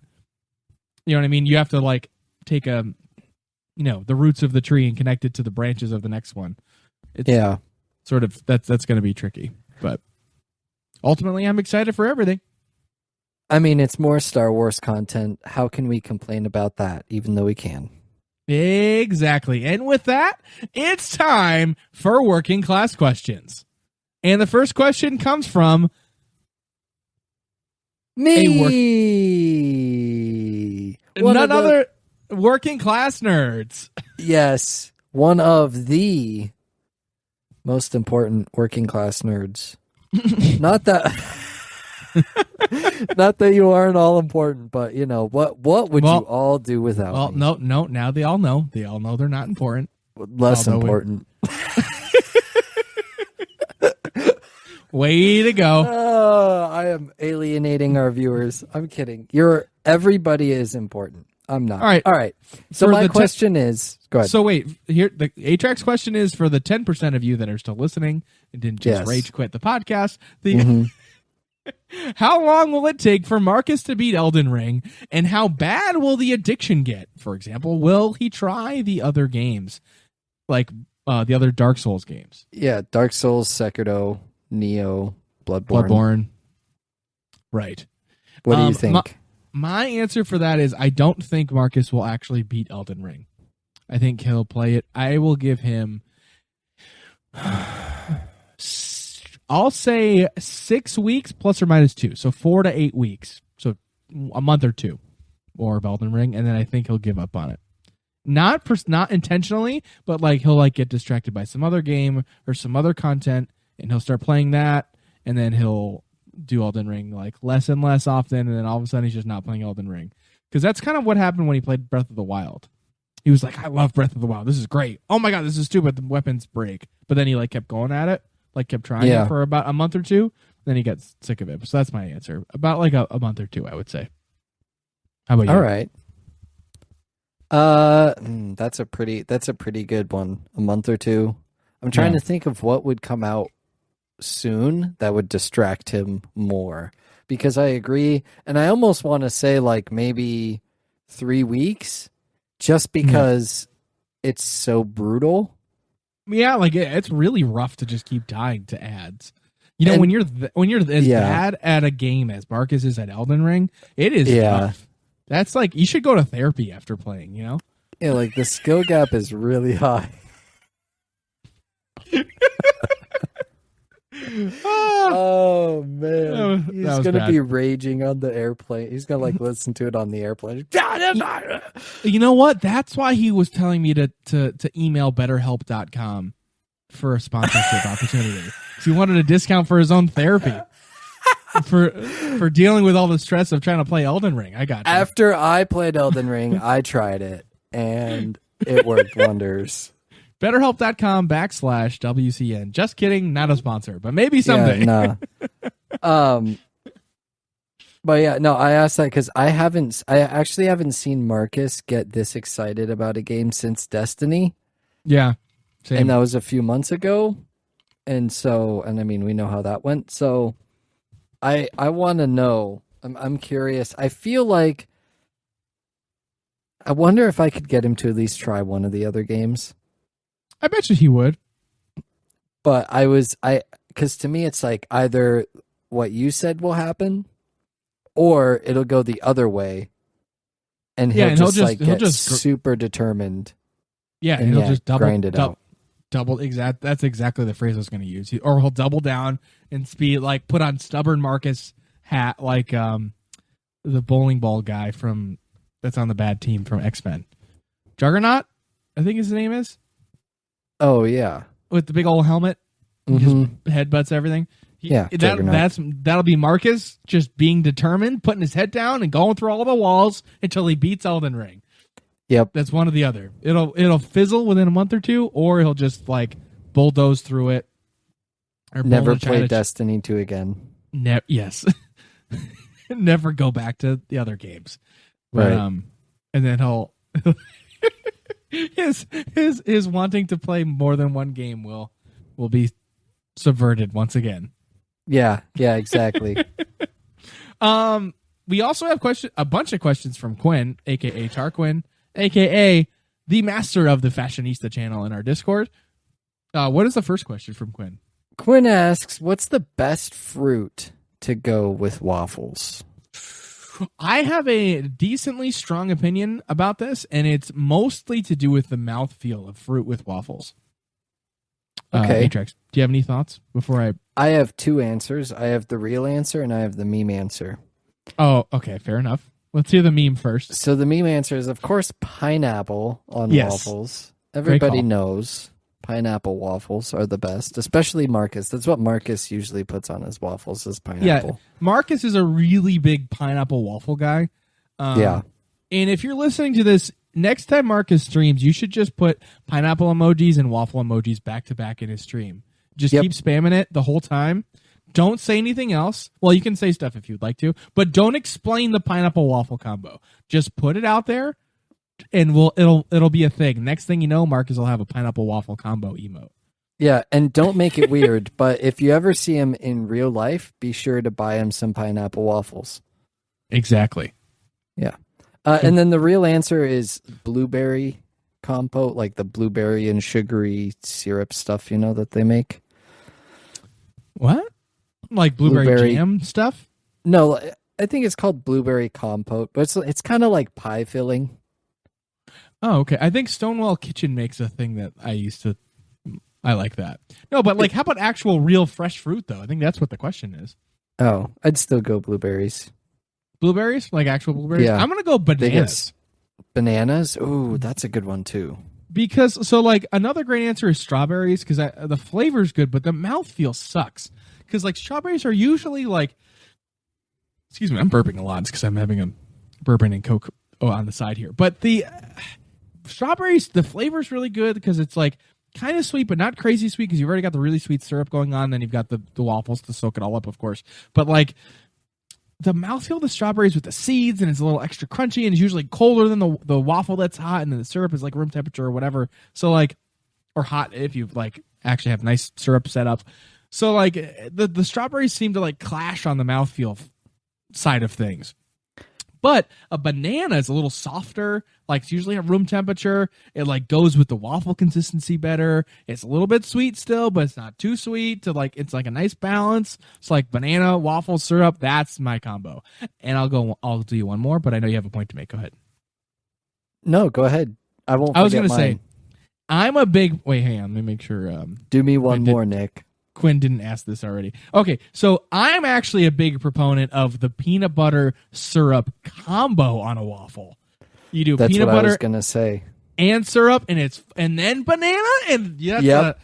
You know what I mean? You have to like take the roots of the tree and connect it to the branches of the next one. It's sort of that's going to be tricky, but ultimately I'm excited for everything. I mean, it's more Star Wars content. How can we complain about that, even though we can? Exactly. And with that, it's time for working class questions. And the first question comes from me. None other working class nerds. Yes, one of the most important working class nerds. Not that you aren't all important, but what would you all do without me? No, now they all know. They all know they're not important. Less important. Way to go. I am alienating our viewers. I'm kidding. Everybody is important. I'm not. All right. So my question is, go ahead. So wait, here the ATRAX question is for the 10% of you that are still listening and didn't just rage quit the podcast. How long will it take for Marcus to beat Elden Ring, and how bad will the addiction get? For example, will he try the other games, like the other Dark Souls games? Yeah, Dark Souls, Sekiro, Neo, Bloodborne. Right. What do you think? My answer for that is I don't think Marcus will actually beat Elden Ring. I think he'll play it. I will give him, I'll say 6 weeks plus or minus 2. So 4 to 8 weeks. So a month or 2 or Elden Ring. And then I think he'll give up on it. Not intentionally, but like he'll like get distracted by some other game or some other content, and he'll start playing that, and then he'll do Elden Ring like less and less often, and then all of a sudden he's just not playing Elden Ring. Because that's kind of what happened when he played Breath of the Wild. He was like, I love Breath of the Wild. This is great. Oh my god, this is stupid. The weapons break. But then he like kept going at it, like kept trying it for about a month or 2. Then he got sick of it. So that's my answer. About like a month or 2, I would say. How about you? All right. That's a pretty good one. A month or 2. I'm trying to think of what would come out soon that would distract him more, because I agree, and I almost want to say like maybe 3 weeks, just because it's so brutal. Yeah, like it's really rough to just keep dying to ads. When you're as bad at a game as Marcus is at Elden Ring, it is tough. That's like you should go to therapy after playing. Yeah, like the skill gap is really high. Oh man, he's gonna be raging on the airplane. He's gonna like listen to it on the airplane. You know what? That's why he was telling me to email BetterHelp.com for a sponsorship opportunity. He wanted a discount for his own therapy for dealing with all the stress of trying to play Elden Ring. I got you. After I played Elden Ring, I tried it and it worked wonders. BetterHelp.com/WCN. Just kidding, not a sponsor, but maybe someday. Yeah, no. But yeah, no, I asked that because I actually haven't seen Marcus get this excited about a game since Destiny. Yeah. Same. And that was a few months ago. And I mean, we know how that went. So I want to know, I'm curious. I feel like, I wonder if I could get him to at least try one of the other games. I bet you he would. But because to me it's like either what you said will happen, or it'll go the other way, and he'll get super determined. Yeah, and he'll just grind it out. That's exactly the phrase I was going to use. Or he'll double down and put on stubborn Marcus hat, like the bowling ball guy that's on the bad team from X-Men. Juggernaut, I think his name is. Oh yeah, with the big old helmet, just headbutts everything. That'll be Marcus just being determined, putting his head down, and going through all the walls until he beats Elden Ring. Yep, that's one or the other. It'll fizzle within a month or two, or he'll just bulldoze through it. Or never play Destiny 2 again. Yes, never go back to the other games. Right, and then he'll his wanting to play more than one game will be subverted once again. Yeah, exactly. We also have a bunch of questions from Quinn, aka Tarquin, aka the master of the Fashionista channel in our Discord. What is the first question from Quinn? Quinn asks, "What's the best fruit to go with waffles?" I have a decently strong opinion about this, and it's mostly to do with the mouthfeel of fruit with waffles. Okay. Atrax, do you have any thoughts before I have two answers. I have the real answer and I have the meme answer. Oh, okay. Fair enough. Let's hear the meme first. So the meme answer is, of course, pineapple on waffles. Everybody knows pineapple waffles are the best, especially Marcus. That's what Marcus usually puts on his waffles is pineapple. Yeah, Marcus is a really big pineapple waffle guy. Yeah. And if you're listening to this, next time Marcus streams, you should just put pineapple emojis and waffle emojis back to back in his stream. Just keep spamming it the whole time. Don't say anything else. Well, you can say stuff if you'd like to, but don't explain the pineapple waffle combo. Just put it out there, and it'll be a thing. Next thing you know, Marcus will have a pineapple waffle combo emote. Yeah, and don't make it weird, but if you ever see him in real life, be sure to buy him some pineapple waffles. Exactly. Yeah. And then the real answer is blueberry compote, like the blueberry and sugary syrup stuff, that they make. What? Like blueberry jam stuff? No, I think it's called blueberry compote, but it's kind of like pie filling. Oh, okay. I think Stonewall Kitchen makes a thing that I like that. No, but how about actual real fresh fruit, though? I think that's what the question is. Oh, I'd still go blueberries. Blueberries? Like actual blueberries? Yeah. I'm going to go bananas. Bananas? Ooh, that's a good one, too. Because, another great answer is strawberries, because the flavor's good, but the mouthfeel sucks. Because, strawberries are usually, excuse me, I'm burping a lot because I'm having a bourbon and Coke on the side here. But the strawberries, the flavor's really good because it's, kind of sweet, but not crazy sweet because you've already got the really sweet syrup going on. Then you've got the waffles to soak it all up, of course. But, the mouthfeel of the strawberries with the seeds, and it's a little extra crunchy, and it's usually colder than the waffle that's hot, and then the syrup is room temperature or whatever. So or hot if you actually have nice syrup set up. So the strawberries seem to clash on the mouthfeel side of things. But a banana is a little softer, it's usually at room temperature. It goes with the waffle consistency better. It's a little bit sweet still, but it's not too sweet to it's a nice balance. It's banana, waffle, syrup. That's my combo. And I'll do you one more, but I know you have a point to make. Go ahead. No, go ahead. I won't. I was going to say, I'm a big, wait, hang on. Let me make sure. Do me one more, Nick. Quinn didn't ask this already. Okay, so I'm actually a big proponent of the peanut butter syrup combo on a waffle. You do That's peanut what butter I was gonna say. And syrup, and then banana, and Yep.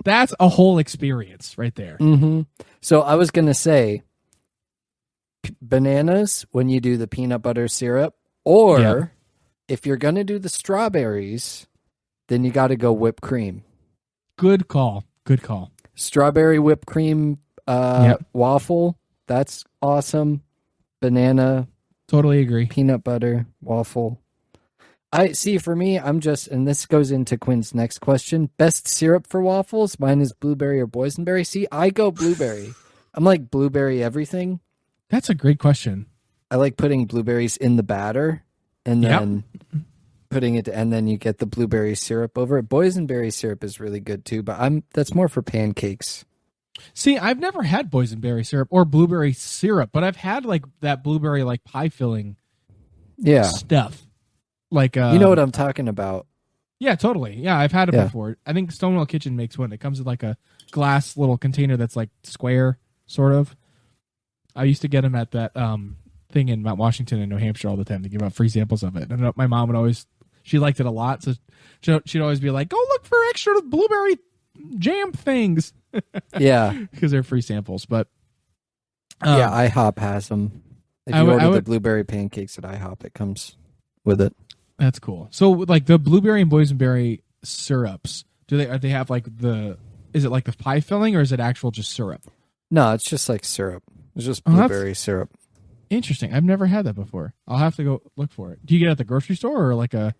That's a whole experience right there. Mm-hmm. So I was gonna say bananas when you do the peanut butter syrup, or if you're gonna do the strawberries, then you got to go whipped cream. Good call. Good call. Strawberry whipped cream waffle. That's awesome. Banana. Totally agree. Peanut butter waffle. I see. For me, I'm just, and this goes into Quinn's next question. Best syrup for waffles. Mine is blueberry or boysenberry. See, I go blueberry. I'm like blueberry everything. That's a great question. I like putting blueberries in the batter and then putting it, and then you get the blueberry syrup over it. Boysenberry syrup is really good too, but that's more for pancakes. See, I've never had boysenberry syrup or blueberry syrup, but I've had like that blueberry like pie filling Yeah. stuff. Like You know what I'm talking about. Yeah, totally. Yeah, I've had it Yeah. before. I think Stonewall Kitchen makes one. It comes in like a glass little container that's like square, sort of. I used to get them at that thing in Mount Washington in New Hampshire all the time to give out free samples of it. And my mom would always, she liked it a lot, so she'd always be like, "Go look for extra blueberry jam things." Yeah. Because they're free samples. But Yeah, IHOP has them. If you I order the would- blueberry pancakes at IHOP, it comes with it. that's cool. So like the blueberry and boysenberry syrups, do they have like is it like the pie filling or is it actual just syrup? No, it's just like syrup. It's just Oh, that's- blueberry syrup. Interesting. I've never had that before. I'll have to go look for it. Do you get it at the grocery store or like a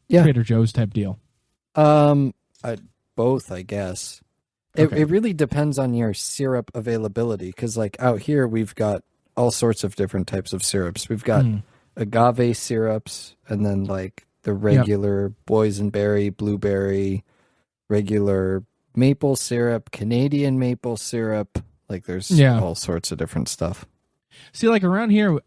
Yeah. Trader Joe's type deal? Both, I guess. Okay. It really depends on your syrup availability because, like, out here we've got all sorts of different types of syrups. We've got agave syrups, and then like the regular boysenberry, blueberry, regular maple syrup, Canadian maple syrup. Like, there's all sorts of different stuff. See, like around here,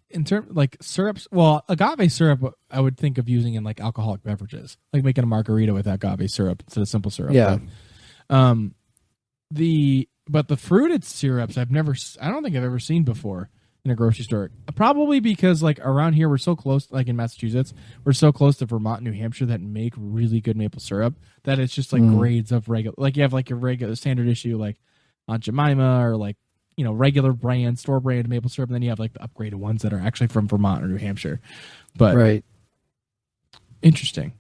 in terms like syrups, well, agave syrup, I would think of using in like alcoholic beverages, like making a margarita with agave syrup instead of simple syrup. Yeah. But the fruited syrups, I don't think I've ever seen before in a grocery store. Probably because like around here we're so close, like in Massachusetts, we're so close to Vermont and New Hampshire that make really good maple syrup that it's just like grades of regular. Like you have like your regular standard issue like Aunt Jemima or like, you know, regular brand, store brand maple syrup, and then you have like the upgraded ones that are actually from Vermont or New Hampshire. But Right. interesting.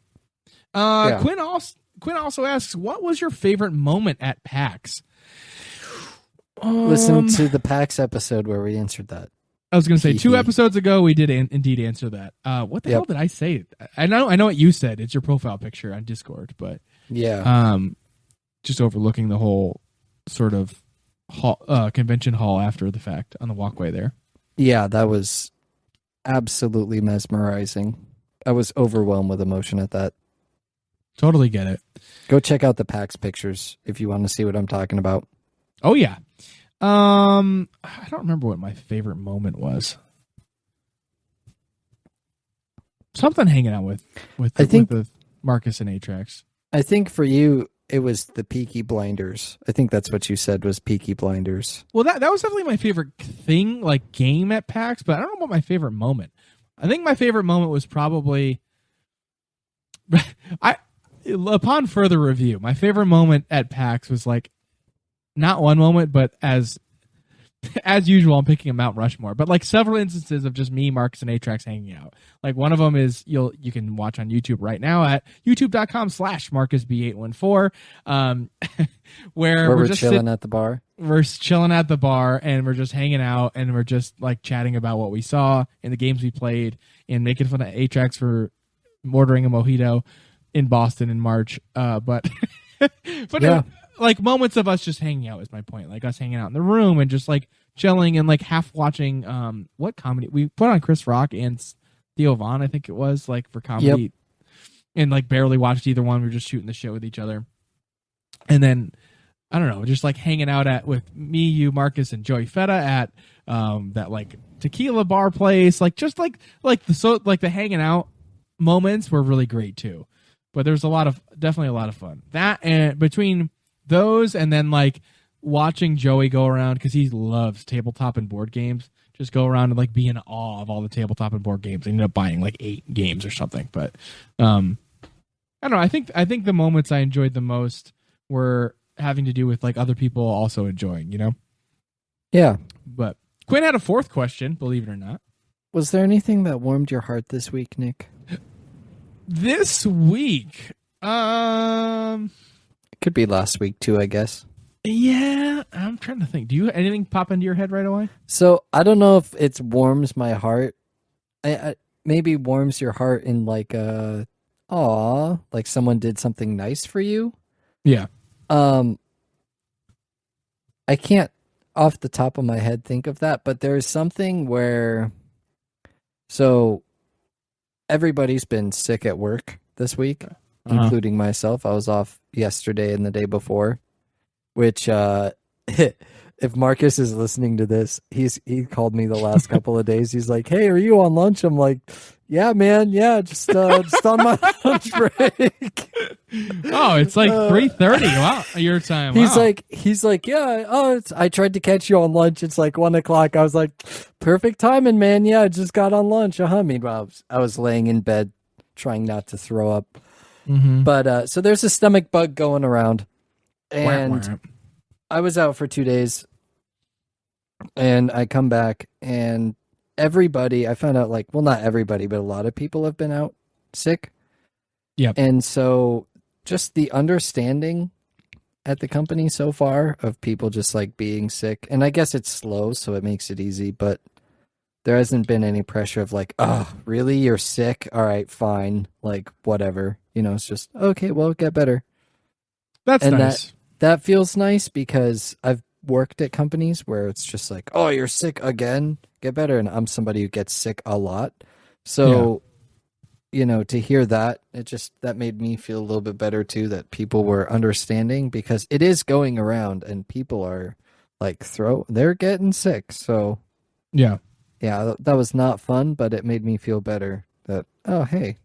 Yeah. Quinn also asks, what was your favorite moment at PAX? Listen to the PAX episode where we answered that. I was going to say 2 episodes ago we did indeed answer that. What the hell did I say? I know what you said. It's your profile picture on Discord, but Yeah. just overlooking the whole sort of convention hall after the fact on the walkway there. Yeah, that was absolutely mesmerizing. I was overwhelmed with emotion at that. Totally get it. Go check out the PAX pictures if you want to see what I'm talking about. Oh yeah. I don't remember what my favorite moment was. Something hanging out with Marcus and Atrax. I think for you, it was the Peaky Blinders. I think that's what you said was Peaky Blinders. Well, that was definitely my favorite thing, like game at PAX, but I don't know about my favorite moment. I think my favorite moment was probably upon further review, my favorite moment at PAX was like not one moment, but as usual, I'm picking a Mount Rushmore, but like several instances of just me, Marcus, and Atrax hanging out. Like one of them is you can watch on YouTube right now at youtube.com/MarcusB814, where we're just chilling at the bar. We're chilling at the bar and we're just hanging out and we're just like chatting about what we saw and the games we played and making fun of Atrax for ordering a mojito in Boston in March. But Yeah. like moments of us just hanging out is my point. Like us hanging out in the room and just like chilling and like half watching what comedy we put on Chris Rock and Theo Vaughn, I think it was, like for comedy. Yep. And like barely watched either one. We were just shooting the shit with each other. And then I don't know, just like hanging out with me, you, Marcus, and Joey Feta at that like tequila bar place. Like just like the hanging out moments were really great too. But there's definitely a lot of fun. That and between those and then like watching Joey go around because he loves tabletop and board games. Just go around and like be in awe of all the tabletop and board games. I ended up buying like 8 games or something. But I don't know. I think the moments I enjoyed the most were having to do with like other people also enjoying, you know? Yeah. But Quinn had a 4th question, believe it or not. Was there anything that warmed your heart this week, Nick? This week, It could be last week too, I guess. yeah, I'm trying to think. Do you anything pop into your head right away? So I don't know if it warms my heart. I maybe warms your heart in like like someone did something nice for you. Yeah. I can't off the top of my head think of that, but there's something where everybody's been sick at work this week, including myself. I was off yesterday and the day before. which if Marcus is listening to this, he called me the last couple of days. He's like, "Hey, are you on lunch?" I'm like, "Yeah, man. Yeah, just on my lunch break." Oh, it's like 3:30. Wow, your time. He's Wow. like, "Yeah. Oh, I tried to catch you on lunch. It's like 1:00." I was like, "Perfect timing, man. Yeah, I just got on lunch." Meanwhile, I was laying in bed trying not to throw up. Mhm. But so there's a stomach bug going around, and Wah, wah. I was out for 2 days, and I come back, and everybody, I found out, like, well, not everybody, but a lot of people have been out sick. Yep. And so just the understanding at the company so far of people just like being sick, and I guess it's slow, so it makes it easy, but there hasn't been any pressure of like, "Oh, really? You're sick? All right, fine. Like, whatever." It's just, okay, well, get better. That's And nice. That feels nice because I've worked at companies where it's just like, "Oh, you're sick again? Get better." And I'm somebody who gets sick a lot. So, to hear that, that made me feel a little bit better too, that people were understanding, because it is going around and people are like they're getting sick. So Yeah. yeah, that was not fun, but it made me feel better that, oh, hey,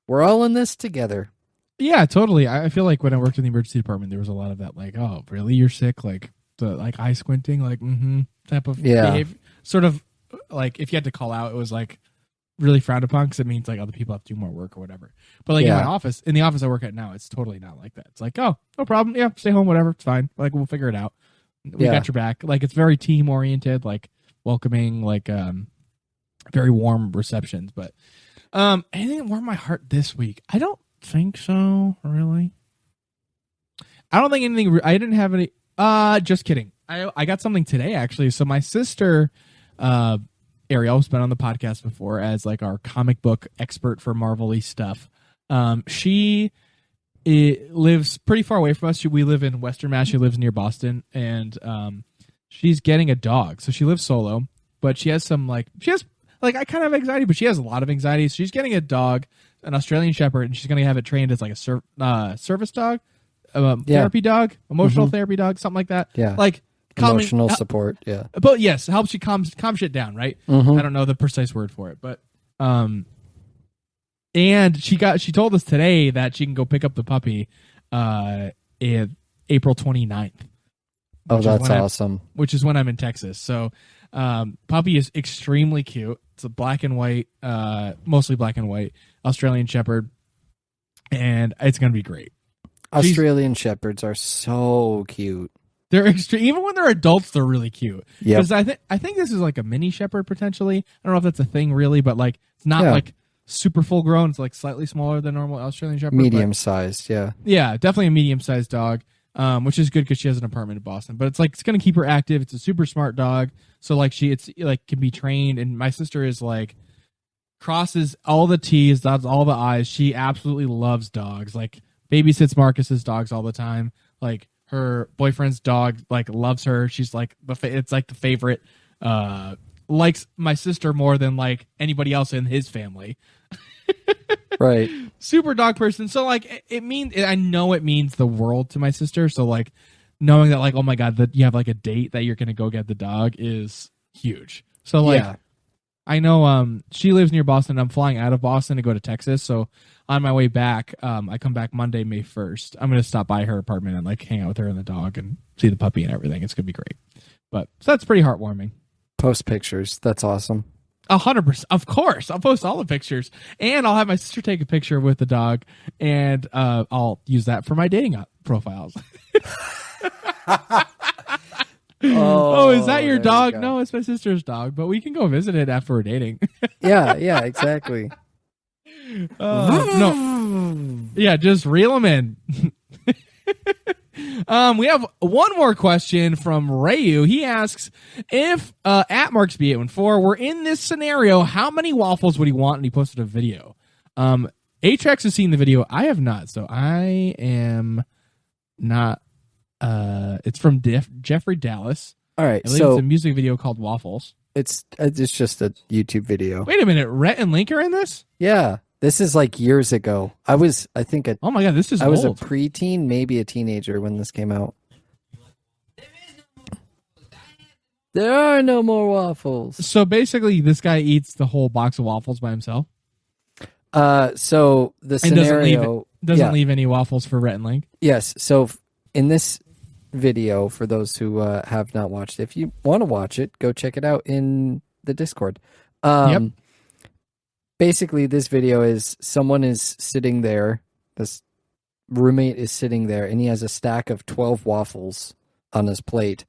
we're all in this together. Yeah, totally. I feel like when I worked in the emergency department, there was a lot of that, like, "Oh, really? You're sick?" Like the eye squinting, like type of behavior. Sort of like if you had to call out, it was like really frowned upon because it means like other people have to do more work or whatever. But like in the office I work at now, it's totally not like that. It's like, "Oh, no problem. Yeah, stay home, whatever. It's fine. Like we'll figure it out. We got your back." Like it's very team oriented, like welcoming, like very warm receptions. But anything that warmed my heart this week? I don't think so, really. I don't think anything. I didn't have any. Just kidding. I got something today actually. So my sister, Ariel, who's been on the podcast before as like our comic book expert for Marvel-y stuff. She lives pretty far away from us. We live in Western Mass. She lives near Boston, and she's getting a dog. So she lives solo, but she has I kind of have anxiety, but she has a lot of anxiety. So she's getting a dog, an Australian Shepherd, and she's going to have it trained as like a service dog, therapy dog, emotional therapy dog, something like that. Yeah. Like Emotional support. Yeah. But yes, it helps you calm shit down, right? I don't know the precise word for it, but and she told us today that she can go pick up the puppy in April 29th. Oh, that's awesome. Which is when I'm in Texas. So puppy is extremely cute. It's a black and white, mostly black and white Australian Shepherd, and it's going to be great. Australian Shepherds are so cute. They're extreme. Even when they're adults, they're really cute. Yeah. Because I think this is like a mini Shepherd potentially. I don't know if that's a thing really, but like it's not like super full grown. It's like slightly smaller than normal Australian Shepherd. Medium sized, yeah. Yeah, definitely a medium sized dog. Which is good because she has an apartment in Boston. But it's like it's gonna keep her active. It's a super smart dog. So like it's like can be trained. And my sister is like crosses all the T's, dots all the I's. She absolutely loves dogs. Like babysits Marcus's dogs all the time. Like her boyfriend's dog like loves her. She's like it's like the favorite. Likes my sister more than like anybody else in his family. Right. Super dog person. So like I know it means the world to my sister. So like knowing that like, oh my God, that you have like a date that you're gonna go get the dog is huge. So like I know she lives near Boston. I'm flying out of Boston to go to Texas. So on my way back, I come back Monday, May 1st. I'm gonna stop by her apartment and like hang out with her and the dog and see the puppy and everything. It's gonna be great. But so that's pretty heartwarming. Post pictures. That's awesome. 100%. Of course. I'll post all the pictures. And I'll have my sister take a picture with the dog. And I'll use that for my dating profiles. Oh, is that your dog? No, it's my sister's dog. But we can go visit it after we're dating. Yeah, exactly. No. Yeah, just reel them in. We have one more question from Rayu. He asks, if at MarksB814 were in this scenario, how many waffles would he want? And he posted a video. Atrax has seen the video. I have not, so I am not. It's from Jeffrey Dallas. All right, I believe it's a music video called Waffles. It's just a YouTube video. Wait a minute, Rhett and Link are in this? Yeah. This is like years ago. I was, I think, oh my God, this is I was a old. preteen, maybe a teenager when this came out. There are no more waffles. So basically, this guy eats the whole box of waffles by himself So the and scenario doesn't leave any waffles for Rhett and Link. Yes. So in this video, for those who have not watched it, if you want to watch it, go check it out in the Discord. Yep. Basically, this video is someone is sitting there. This roommate is sitting there, and he has a stack of 12 waffles on his plate.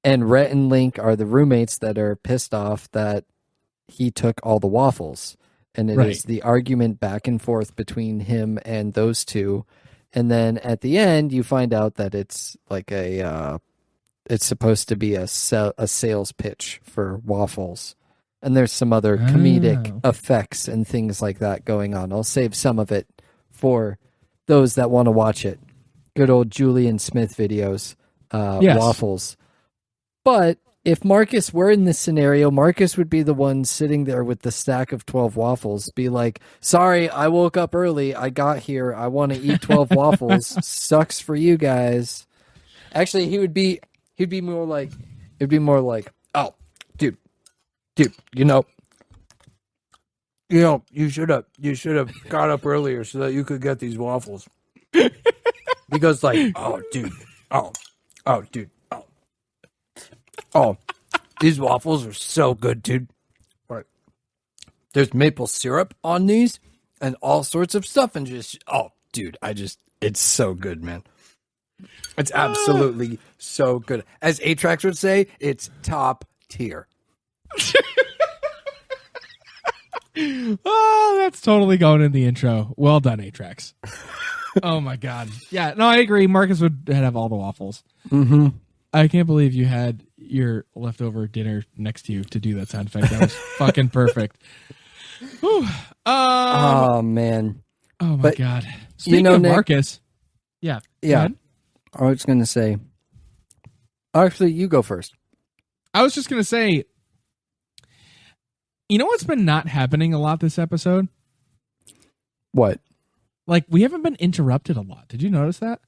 And Rhett and Link are the roommates that are pissed off that he took all the waffles. And it is the argument back and forth between him and those two. And then at the end, you find out that it's like it's supposed to be a sales pitch for waffles. And there's some other comedic effects and things like that going on. I'll save some of it for those that want to watch it. Good old Julian Smith videos, waffles. But if Marcus were in this scenario, Marcus would be the one sitting there with the stack of 12 waffles, be like, sorry, I woke up early. I got here. I want to eat 12 waffles. Sucks for you guys. Actually, he'd be more like, oh, dude, you should have got up earlier so that you could get these waffles. Because like, oh, these waffles are so good, dude. Right. There's maple syrup on these and all sorts of stuff and dude, it's so good, man. It's absolutely so good. As ATRAX would say, it's top tier. Oh, that's totally going in the intro. Well done, ATRAX. Oh my god. Yeah, no, I agree. Marcus would have all the waffles. Mm-hmm. I can't believe you had your leftover dinner next to you to do that sound effect. That was fucking perfect. Whew. Oh man. Oh my god. Speaking of Nick, Marcus. Yeah. Yeah. I was going to say. Actually, you go first. I was just going to say, you know what's been not happening a lot this episode? What? Like, we haven't been interrupted a lot. Did you notice that?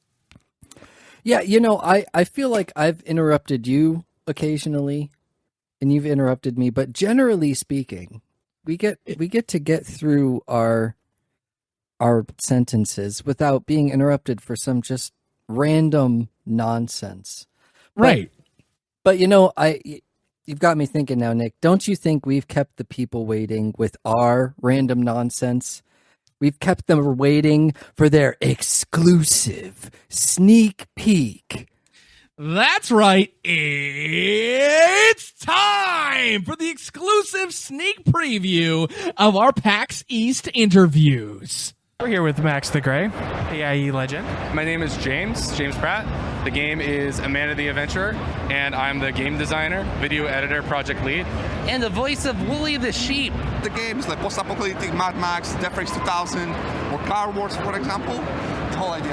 Yeah, I feel like I've interrupted you occasionally, and you've interrupted me. But generally speaking, we get to get through our sentences without being interrupted for some just random nonsense. Right. But you've got me thinking now, Nick. Don't you think we've kept the people waiting with our random nonsense? We've kept them waiting for their exclusive sneak peek. That's right. It's time for the exclusive sneak preview of our PAX East interviews. We're here with Max the Gray, AIE legend. My name is James Pratt. The game is Amanda the Adventurer, and I'm the game designer, video editor, project lead. And the voice of Wooly the Sheep. The games like post-apocalyptic, Mad Max, Death Race 2000, or Car Wars, for example. The whole idea,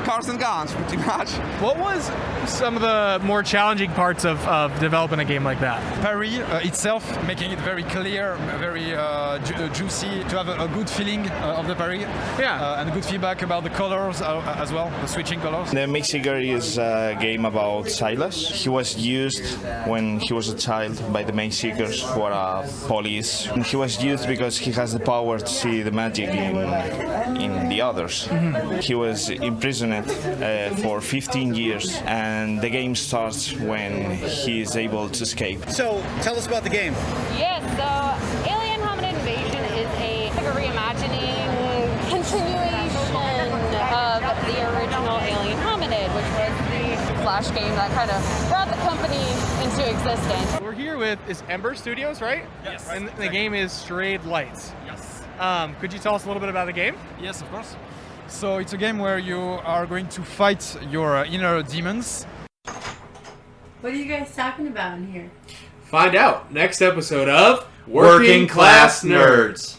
cars and guns, pretty much. What was some of the more challenging parts of developing a game like that? Parry itself, making it very clear, very juicy, to have a good feeling of the parry. Yeah. And good feedback about the colors as well, the switching colors. The Mexican is a game about Silas. He was used when he was a child by the main seekers who are police. And he was used because he has the power to see the magic in the others. Mm-hmm. He was imprisoned for 15 years, and the game starts when he is able to escape. So, tell us about the game. Yes, so Alien Hominid Invasion is a reimagining continuation of the original Alien Hominid, which was the Flash game that kind of brought the company into existence. We're here with Ember Studios, right? Yes. And the game is Strayed Lights. Yes. Could you tell us a little bit about the game? Yes, of course. So it's a game where you are going to fight your inner demons. What are you guys talking about in here? Find out next episode of Working Class Nerds.